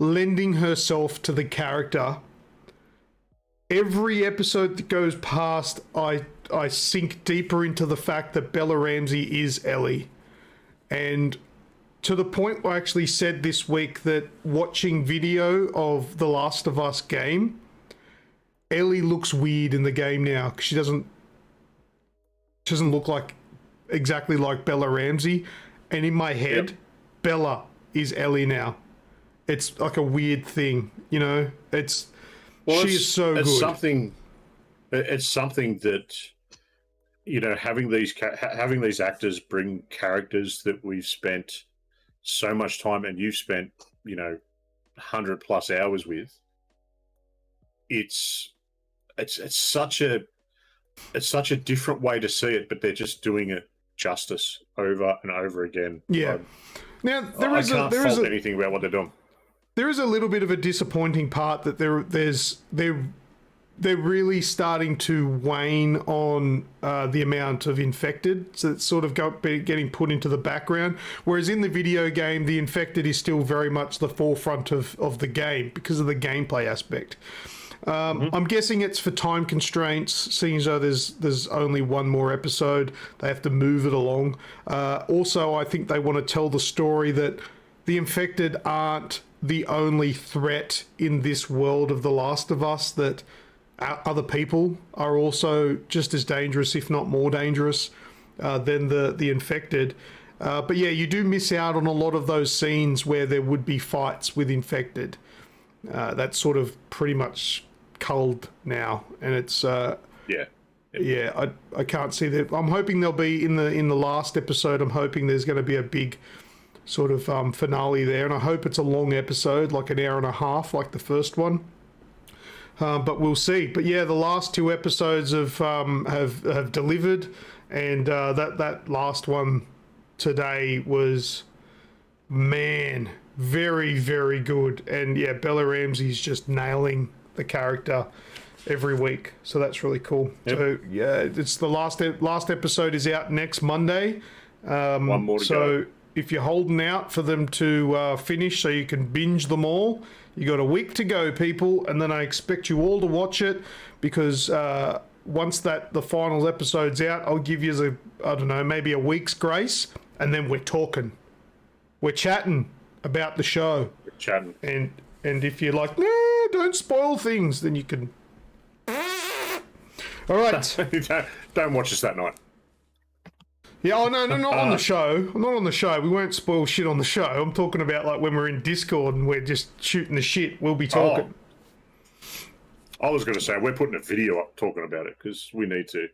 lending herself to the character. Every episode that goes past, I sink deeper into the fact that Bella Ramsey is Ellie. And to the point where I actually said this week that watching video of the Last of Us game, Ellie looks weird in the game now, because she doesn't look exactly like Bella Ramsey. And in my head, Bella is Ellie now. It's like a weird thing, you know. She's so good. It's something that, you know, having these actors bring characters that we've spent so much time, and you've spent, you know, 100+ hours with. It's such a different way to see it, but they're just doing it justice over and over again. Yeah. Now I can't fault anything about what they're doing. There is a little bit of a disappointing part that they're really starting to wane on the amount of infected, so it's sort of getting put into the background. Whereas in the video game, the infected is still very much the forefront of the game because of the gameplay aspect. I'm guessing it's for time constraints, seeing as though there's only one more episode. They have to move it along. Also, I think they want to tell the story that the infected aren't the only threat in this world of The Last of Us, that other people are also just as dangerous, if not more dangerous, than the infected. But yeah, you do miss out on a lot of those scenes where there would be fights with infected. That's sort of pretty much culled now, and it's I can't see that. I'm hoping there'll be in the last episode. I'm hoping there's going to be a big sort of finale there, and I hope it's a long episode, like an hour and a half, like the first one. But we'll see. But yeah, the last 2 episodes have delivered, and that last one today was, man, very, very good. And yeah, Bella Ramsey's just nailing the character every week, so that's really cool. Yep. So yeah, it's the last episode is out next Monday. One more to go. If you're holding out for them to finish so you can binge them all, you got a week to go, people, and then I expect you all to watch it, because once the final episode's out, I'll give you I don't know, maybe a week's grace, and then we're talking. We're chatting about the show. We're chatting. And if you're like, no, don't spoil things, then you can. All right. Don't watch us that night. Yeah, oh no, not on the show. I'm not on the show. We won't spoil shit on the show. I'm talking about like when we're in Discord and we're just shooting the shit. We'll be talking. I was going to say we're putting a video up talking about it because we need to.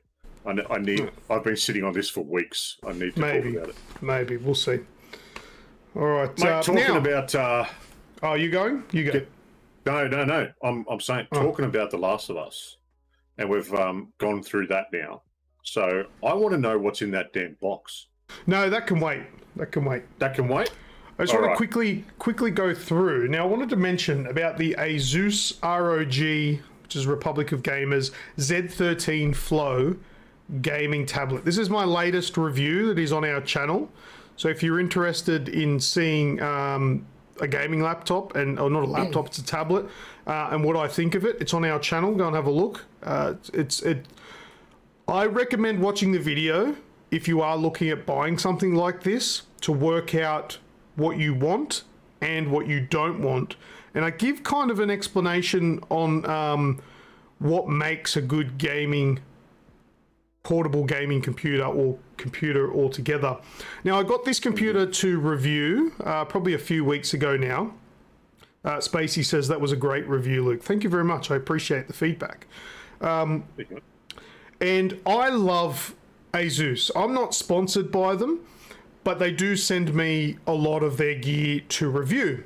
I've been sitting on this for weeks. I need to talk about it. Maybe we'll see. All right, mate. Talking about. Oh, you going? You go. No. I'm saying talking about The Last of Us, and we've gone through that now. So I want to know what's in that damn box. No, that can wait. That can wait. That can wait? I just want to quickly go through. Now, I wanted to mention about the ASUS ROG, which is Republic of Gamers, Z13 Flow gaming tablet. This is my latest review that is on our channel. So if you're interested in seeing a gaming laptop, or not a laptop, it's a tablet, and what I think of it, it's on our channel. Go and have a look. I recommend watching the video if you are looking at buying something like this to work out what you want and what you don't want. And I give kind of an explanation on what makes a good portable gaming computer or computer altogether. Now, I got this computer to review probably a few weeks ago now. Spacey says that was a great review, Luke. Thank you very much. I appreciate the feedback. And I love ASUS. I'm not sponsored by them, but they do send me a lot of their gear to review.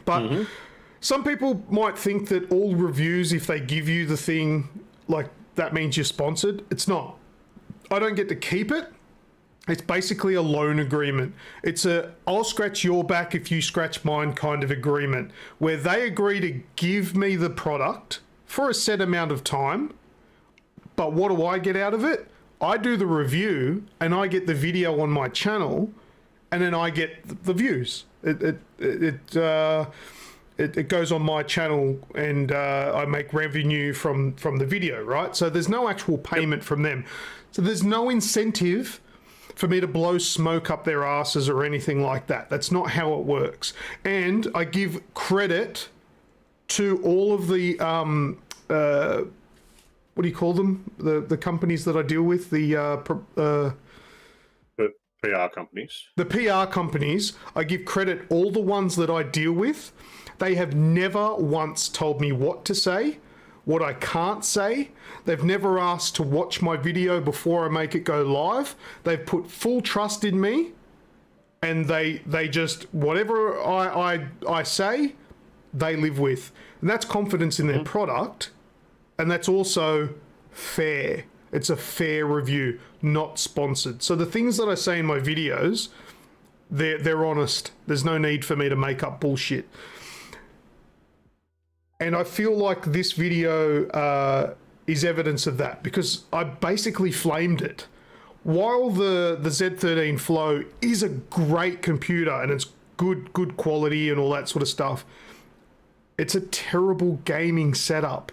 But some people might think that all reviews, if they give you the thing, like that means you're sponsored. It's not. I don't get to keep it. It's basically a loan agreement. It's I'll scratch your back if you scratch mine kind of agreement, where they agree to give me the product for a set amount of time. But what do I get out of it? I do the review and I get the video on my channel, and then I get the views. It goes on my channel, and I make revenue from the video, right? So there's no actual payment from them. So there's no incentive for me to blow smoke up their asses or anything like that. That's not how it works. And I give credit to all of the what do you call them? The companies that I deal with, the PR companies. The PR companies, I give credit, all the ones that I deal with, they have never once told me what to say, what I can't say. They've never asked to watch my video before I make it go live. They've put full trust in me, and they just, whatever I say, they live with. And that's confidence in their product. And that's also fair. It's a fair review, not sponsored. So the things that I say in my videos, they're honest. There's no need for me to make up bullshit. And I feel like this video is evidence of that, because I basically flamed it. While the Z13 Flow is a great computer and it's good quality and all that sort of stuff, it's a terrible gaming setup.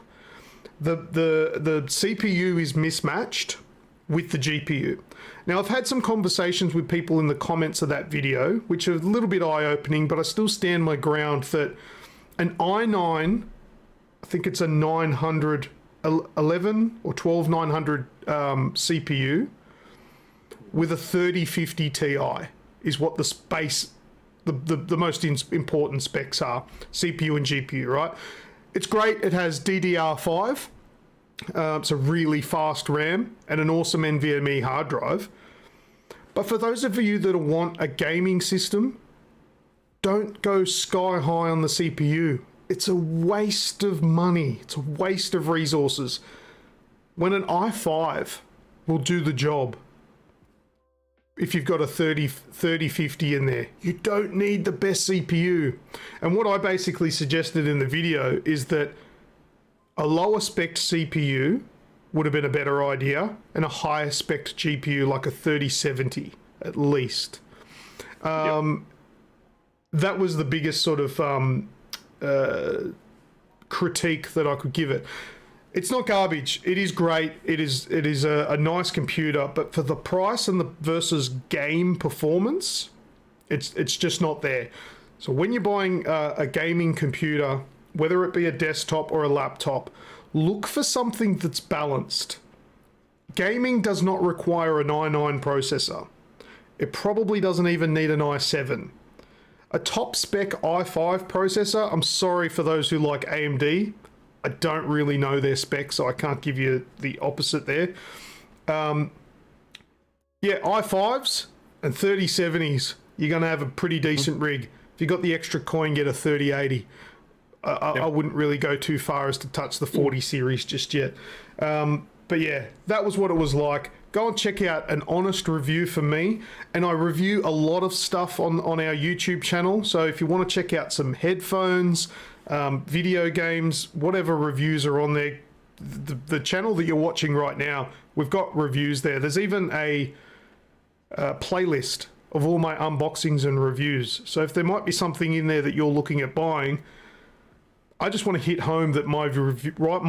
The CPU is mismatched with the GPU. Now, I've had some conversations with people in the comments of that video, which are a little bit eye-opening, but I still stand my ground that an i9, I think it's a 911 or 12900 CPU with a 3050 Ti is what the most important specs are, CPU and GPU, right? It's great. It has DDR5. It's a really fast RAM and an awesome NVMe hard drive. But for those of you that want a gaming system, don't go sky high on the CPU. It's a waste of money. It's a waste of resources. When an i5 will do the job, if you've got a 3050 in there, you don't need the best CPU. And what I basically suggested in the video is that a lower spec CPU would have been a better idea, and a higher spec GPU like a 3070 at least. That was the biggest sort of critique that I could give it. It's not garbage. It is great. It is a nice computer, but for the price and the versus game performance, it's just not there. So when you're buying a gaming computer, whether it be a desktop or a laptop, look for something that's balanced. Gaming does not require an i9 processor. It probably doesn't even need an i7. A top spec i5 processor, I'm sorry for those who like AMD. I don't really know their specs, so I can't give you the opposite there. Yeah, i5s and 3070s, you're going to have a pretty decent rig. If you got the extra coin, get a 3080. I wouldn't really go too far as to touch the 40 series just yet. But yeah, that was what it was like. Go and check out an honest review for me. And I review a lot of stuff on our YouTube channel. So if you want to check out some headphones, video games, whatever reviews are on there, the channel that you're watching right now, we've got reviews there. There's even a playlist of all my unboxings and reviews. So if there might be something in there that you're looking at buying, I just want to hit home that my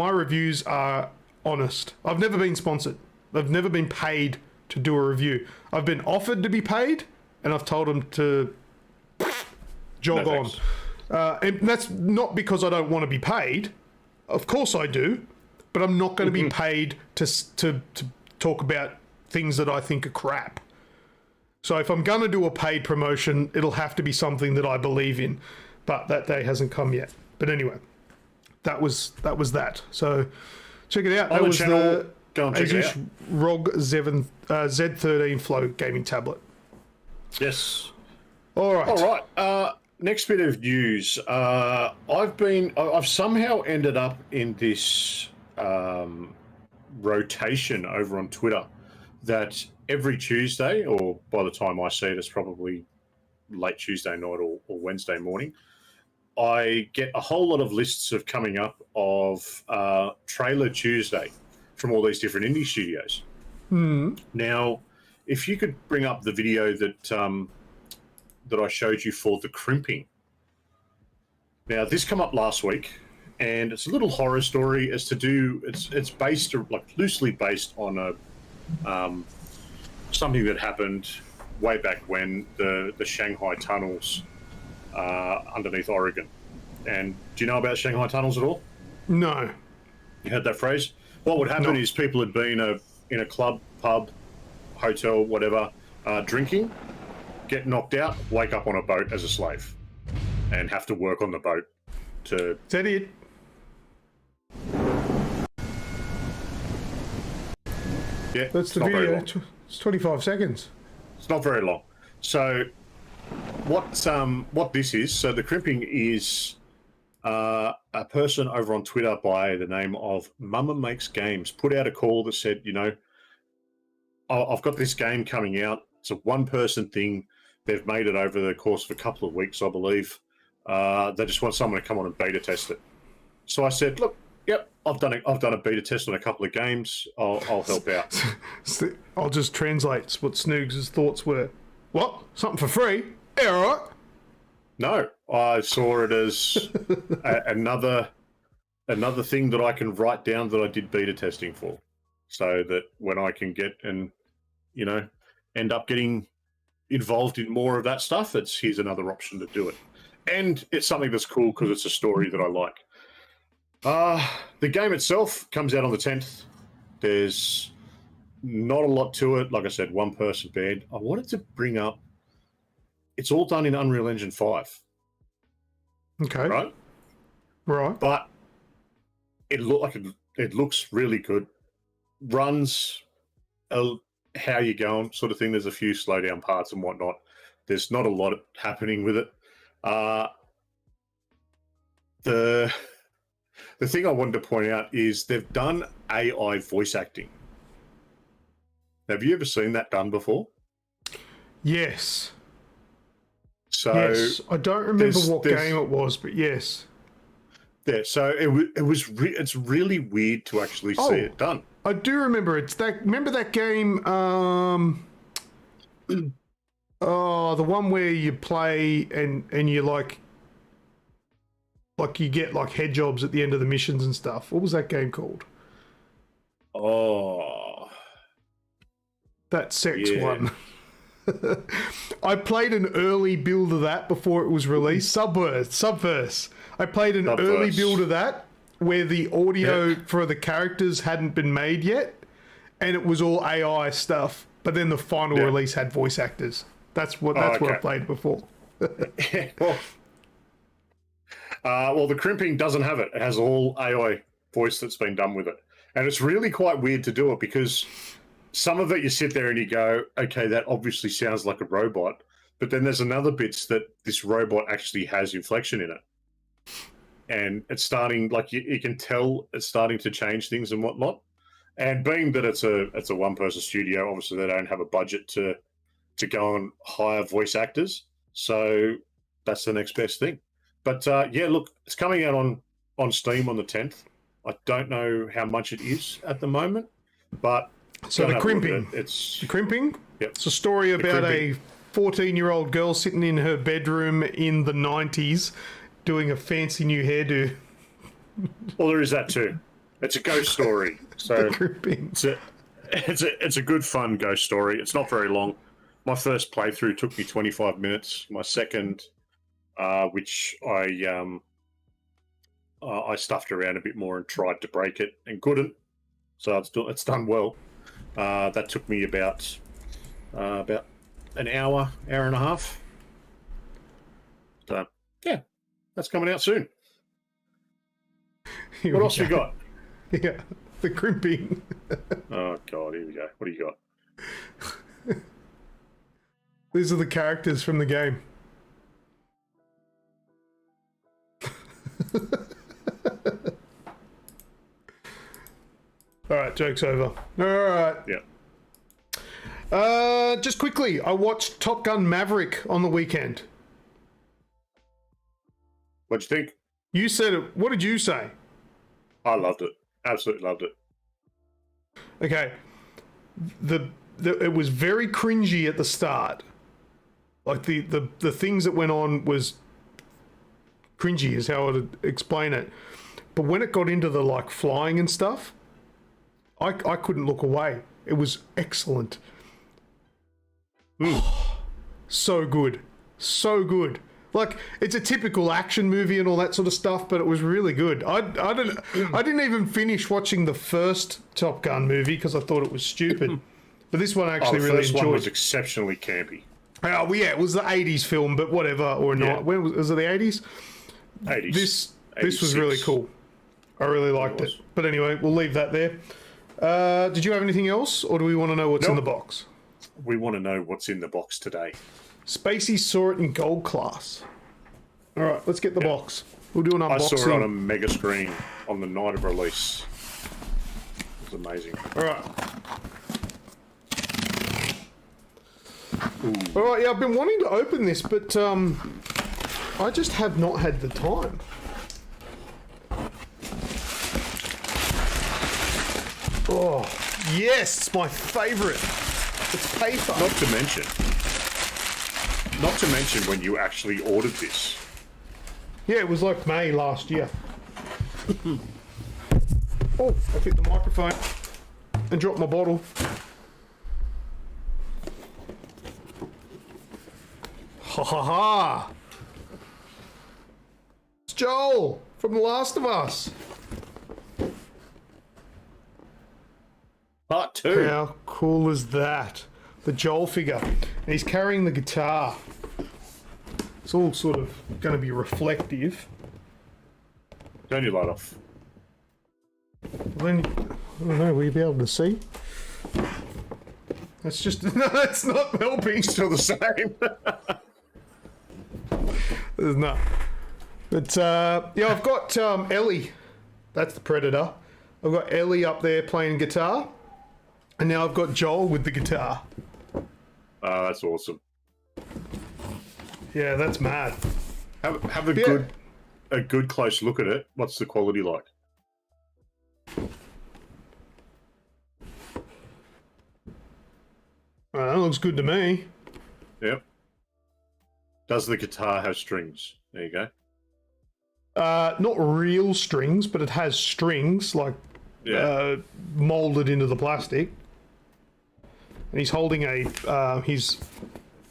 reviews are honest. I've never been sponsored. I've never been paid to do a review. I've been offered to be paid, and I've told them to jog on. And that's not because I don't want to be paid. Of course I do, but I'm not going to be paid to talk about things that I think are crap. So if I'm going to do a paid promotion, it'll have to be something that I believe in. But that day hasn't come yet. But anyway, that was that. So check it out. That was the AGExp ROG Z13 Flow gaming tablet. Yes. All right. Next bit of news. I've somehow ended up in this rotation over on Twitter that every Tuesday, or by the time I see it, it's probably late Tuesday night or Wednesday morning, I get a whole lot of lists of coming up of Trailer Tuesday from all these different indie studios. Now, if you could bring up the video that I showed you for the crimping. Now, this came up last week, and it's a little horror story. It's based, like, loosely based on a something that happened way back when, the Shanghai tunnels underneath Oregon. And do you know about Shanghai tunnels at all? No. You heard that phrase? What would happen is people had been in a club, pub, hotel, whatever, drinking, get knocked out, wake up on a boat as a slave, and have to work on the boat to... Is that it? Yeah, that's the video. It's 25 seconds. It's not very long. So what this is, so the crimping is a person over on Twitter by the name of Mama Makes Games put out a call that said, you know, I've got this game coming out. It's a one-person thing. They've made it over the course of a couple of weeks, I believe. They just want someone to come on and beta test it. So I said, look, yep, I've done a beta test on a couple of games. I'll help out. I'll just translate what Snoogs' thoughts were. What? Something for free? Yeah, all right. No, I saw it as another thing that I can write down that I did beta testing for, so that when I can get and, you know, end up getting involved in more of that stuff, here's another option to do it. And it's something that's cool because it's a story that I like. The game itself comes out on the 10th. There's not a lot to it. Like I said, one-person band. I wanted to bring up, it's all done in Unreal Engine 5. Okay. Right. But it looks really good. Runs how you going sort of thing. There's a few slowdown parts and whatnot. There's not a lot happening with it. The thing I wanted to point out is they've done AI voice acting. Have you ever seen that done before? Yes. So yes. I don't remember what game it was, but yes. Yeah, so it's really weird to actually see it done. I do remember it. Remember that game? The one where you play and you like you get like head jobs at the end of the missions and stuff. What was that game called? Oh, That sex Yeah. one. I played an early build of that before it was released. Subverse. I played an early Subverse. build of that where the audio Yeah. for the characters hadn't been made yet, and it was all AI stuff. But then the final Yeah. release had voice actors. That's what I okay. played before. Well, the crimping doesn't have it. It has all AI voice that's been done with it. And it's really quite weird to do it because some of it you sit there and you go, okay, that obviously sounds like a robot. But then there's another bits that this robot actually has inflection in it. And it's starting, like you can tell it's starting to change things and whatnot. And being that it's a one-person studio, obviously they don't have a budget to go and hire voice actors. So that's the next best thing. But yeah, look, it's coming out on Steam on the 10th. I don't know how much it is at the moment, but So go the have a look at crimping. it. It's The crimping? Yep. It's a story about a crimping. 14-year-old girl sitting in her bedroom in the 90s doing a fancy new hairdo. well, there is that too. It's a ghost story, so Crimping. it's a good fun ghost story. It's not very long. My first playthrough took me 25 minutes. My second, which I stuffed around a bit more and tried to break it and couldn't. So it's done well. That took me about an hour and a half. So yeah, that's coming out soon. Here What we else we got? Yeah, the crimping. Oh god, here we go. What do you got? These are the characters from the game. All right, joke's over. All right. Yeah. Just quickly, I watched Top Gun Maverick on the weekend. What'd you think? You said it. What did you say? I loved it. Absolutely loved it. Okay. It was very cringy at the start. Like the things that went on was cringy is how I'd explain it. But when it got into the like flying and stuff, I couldn't look away. It was excellent. So good. So good. Like, it's a typical action movie and all that sort of stuff, but it was really good. I didn't even finish watching the first Top Gun movie because I thought it was stupid. But this one I actually the really first one enjoyed. was exceptionally campy. Oh, well, yeah, it was the 80s film, but whatever, or not. Yeah. When was it the 80s? 80s. This was 86. really cool. I really liked it. was. But anyway, we'll leave that there. Did you have anything else, or do we want to know what's in the Nope. box? We want to know what's in the box today. Spacey saw it in gold class. All right, let's get the box. We'll do an I unboxing. saw it on a mega screen on the night of release. It was amazing. All right. All right, yeah, I've been wanting to open this, but I just have not had the time. Oh, yes, it's my favourite. It's paper. Not to mention when you actually ordered this. Yeah, it was like May last year. Oh, I hit the microphone and dropped my bottle. Ha ha ha! It's Joel from The Last of Us. Part 2. How cool is that? The Joel figure. And he's carrying the guitar. It's all sort of going to be reflective. Turn your light off. Then, I don't know, will you be able to see? That's just, no, that's not helping. Still the same. There's not. But, yeah, I've got Ellie. That's the Predator. I've got Ellie up there playing guitar. And now I've got Joel with the guitar. That's awesome. Yeah, that's mad. Have a Yeah. good close look at it. What's the quality like? That looks good to me. Yep. Does the guitar have strings? There you go. Not real strings, but it has strings, like molded into the plastic. And he's holding his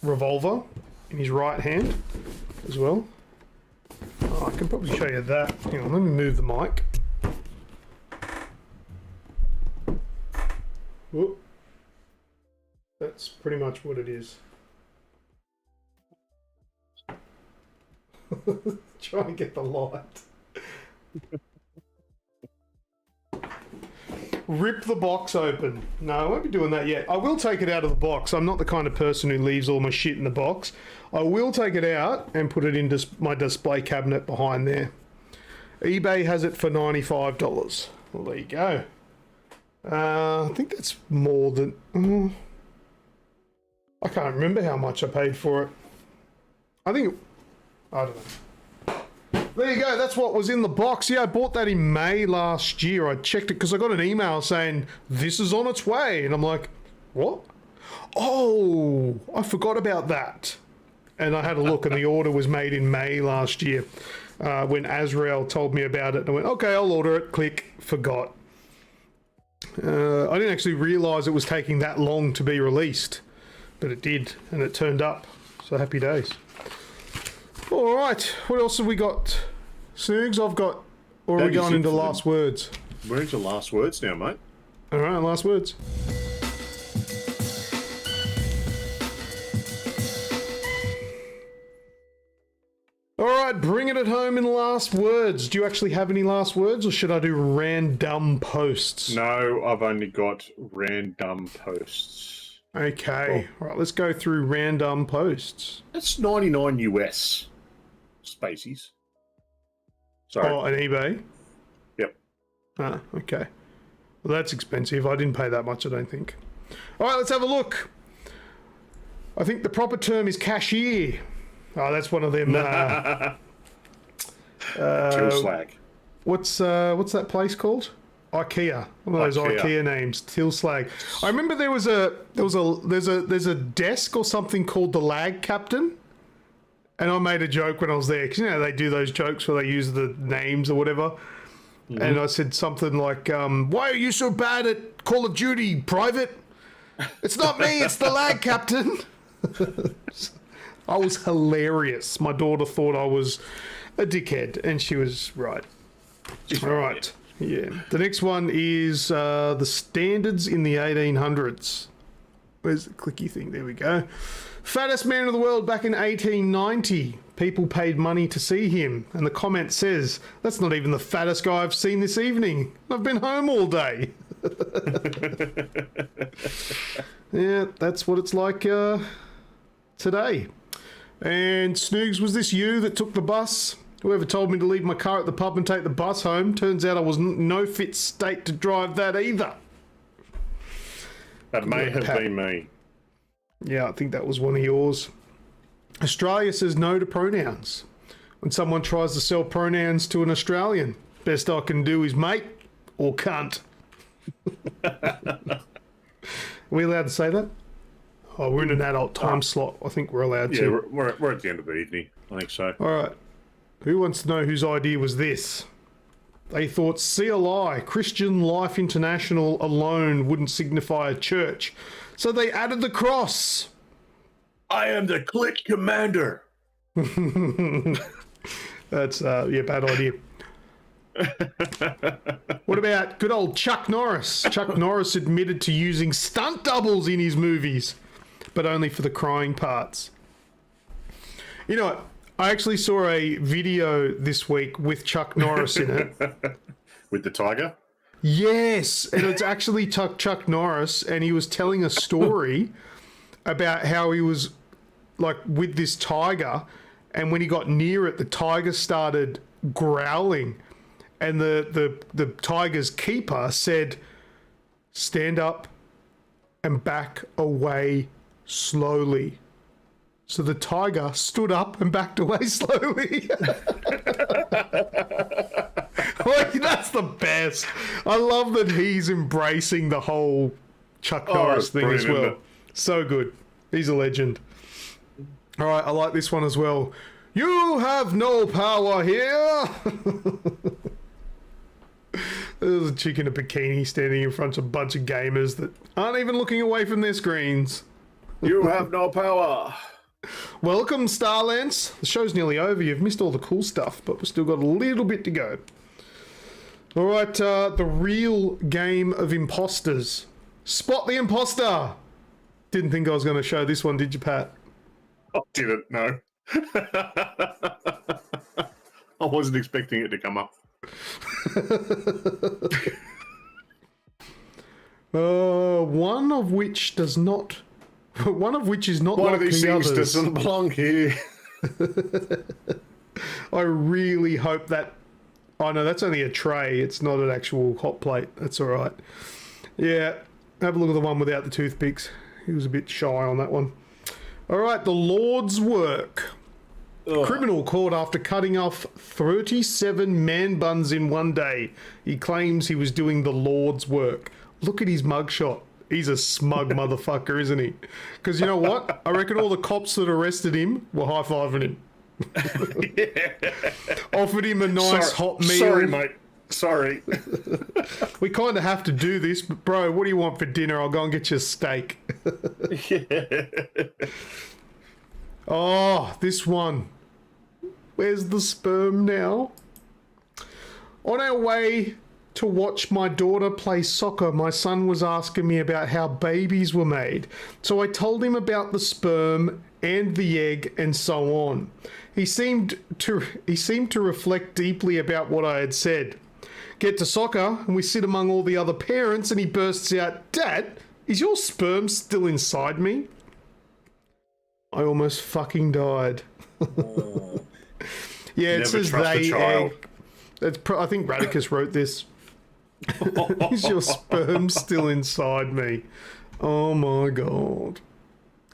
revolver in his right hand as well. Oh, I can probably show you that. Hang on, let me move the mic. Whoop. That's pretty much what it is. Try and get the light. Rip the box open. No, I won't be doing that yet. I will take it out of the box. I'm not the kind of person who leaves all my shit in the box. I will take it out and put it in my display cabinet behind there. eBay has it for $95. Well, there you go. I think that's more than... I can't remember how much I paid for it. I don't know. There you go. That's what was in the box. Yeah, I bought that in May last year. I checked it because I got an email saying, this is on its way. And I'm like, what? Oh, I forgot about that. And I had a look and the order was made in May last year when Azrael told me about it. And I went, okay, I'll order it. Click. Forgot. I didn't actually realise it was taking that long to be released. But it did. And it turned up. So happy days. All right, what else have we got? Snoogs, I've got... Or are we going into last words? We're into last words now, mate. All right, last words. All right, bring it at home in last words. Do you actually have any last words, or should I do random posts? No, I've only got random posts. Okay, all right, let's go through random posts. That's 99 US. Spacies. Sorry. Oh, on eBay? Yep. Ah, okay. Well, that's expensive. I didn't pay that much, I don't think. All right, let's have a look. I think the proper term is cashier. Oh, that's one of them. Tilslag. What's that place called? IKEA. One of those IKEA names. Tilslag. I remember there's a desk or something called the Lag Captain. And I made a joke when I was there, because, you know, they do those jokes where they use the names or whatever. Mm-hmm. And I said something like, why are you so bad at Call of Duty, Private? It's not me, it's the Lag Captain. I was hilarious. My daughter thought I was a dickhead, and she was right. All right. Yeah. The next one is the standards in the 1800s. Where's the clicky thing? There we go. Fattest man in the world back in 1890. People paid money to see him. And the comment says, that's not even the fattest guy I've seen this evening. I've been home all day. Yeah, that's what it's like today. And Snoogs, was this you that took the bus? Whoever told me to leave my car at the pub and take the bus home. Turns out I was no fit state to drive that either. That may have been me. Yeah, I think that was one of yours. Australia says no to pronouns. When someone tries to sell pronouns to an Australian, best I can do is mate or cunt. Are we allowed to say that? Oh, we're in an adult time slot. I think we're allowed to. Yeah, we're at the end of the evening. I think so. All right. Who wants to know whose idea was this? They thought CLI, Christian Life International, alone wouldn't signify a church. So they added the cross. I am the click commander. That's, bad idea. What about good old Chuck Norris? Chuck Norris admitted to using stunt doubles in his movies, but only for the crying parts. You know what? I actually saw a video this week with Chuck Norris in it. With the tiger? Yes, and it's actually Chuck Norris, and he was telling a story about how he was like with this tiger, and when he got near it, the tiger started growling, and the tiger's keeper said, "Stand up and back away slowly." So the tiger stood up and backed away slowly. Like, that's the best. I love that he's embracing the whole Chuck Norris thing as well. So good. He's a legend. All right, I like this one as well. You have no power here. There's a chick in a bikini standing in front of a bunch of gamers that aren't even looking away from their screens. You have no power. Welcome, Starlance. The show's nearly over. You've missed all the cool stuff, but we've still got a little bit to go. All right, the real game of imposters. Spot the imposter. Didn't think I was going to show this one, did you, Pat? I didn't know. I wasn't expecting it to come up. One of which is not One like of these the things others. doesn't belong here. I really hope that... Oh, no, that's only a tray. It's not an actual hot plate. That's all right. Yeah, have a look at the one without the toothpicks. He was a bit shy on that one. All right, the Lord's work. Ugh. Criminal caught after cutting off 37 man buns in one day. He claims he was doing the Lord's work. Look at his mugshot. He's a smug motherfucker, isn't he? Because you know what? I reckon all the cops that arrested him were high-fiving him. Offered him a nice hot meal. Sorry, mate. Sorry. We kind of have to do this, but bro, what do you want for dinner? I'll go and get you a steak. Oh, this one. Where's the sperm now? On our way to watch my daughter play soccer, my son was asking me about how babies were made. So I told him about the sperm and the egg and so on. He seemed to reflect deeply about what I had said. Get to soccer and we sit among all the other parents and he bursts out, "Dad, is your sperm still inside me?" I almost fucking died. Yeah, it Never says trust a they child. egg. I think Radicus wrote this. Is your sperm still inside me? Oh my god.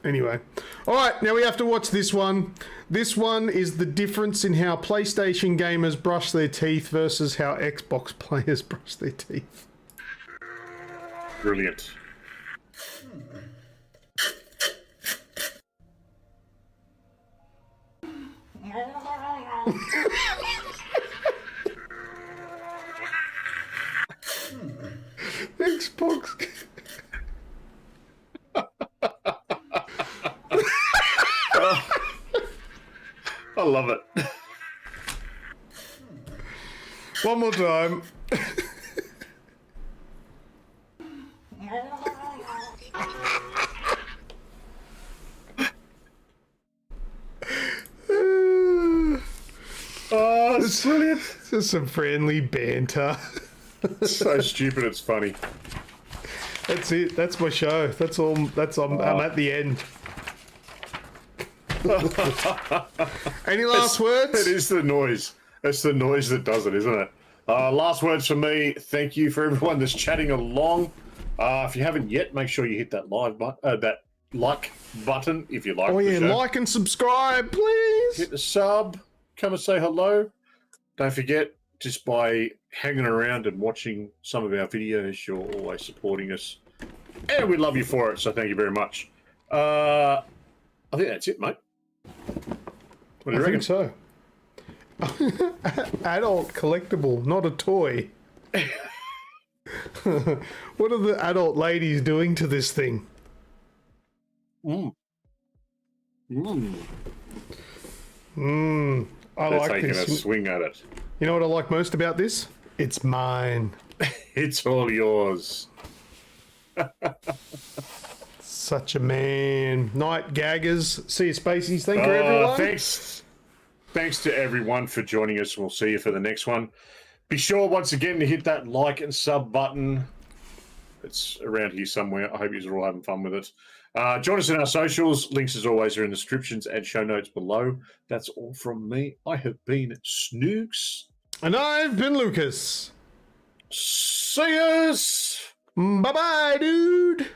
Anyway. Alright, now we have to watch this one. This one is the difference in how PlayStation gamers brush their teeth versus how Xbox players brush their teeth. Brilliant. Xbox. I love it. One more time. Oh, it's brilliant. This is some friendly banter. So stupid, it's funny. That's it. That's my show. That's all. I'm at the end. Any last words? It is the noise. It's the noise that does it, isn't it? Last words from me. Thank you for everyone that's chatting along. If you haven't yet, make sure you hit that that like button if you like. Oh yeah, the show. like and subscribe, please. Hit the sub. Come and say hello. Don't forget, just by hanging around and watching some of our videos, you're always supporting us, and we love you for it. So thank you very much. I think that's it, mate. What do you I reckon? think so. Adult collectible, not a toy. What are the adult ladies doing to this thing? Mm. I They're like taking a this. swing at it. You know what I like most about this? It's mine. It's all yours. Such a man. Night gaggers. See you, Spaceys. Thank you, everyone. Thanks to everyone for joining us. We'll see you for the next one. Be sure once again to hit that like and sub button. It's around here somewhere. I hope you're all having fun with it. Join us in our socials. Links, as always, are in the descriptions and show notes below. That's all from me. I have been Snoogs. And I've been Lucas. See yous. Bye-bye, dude.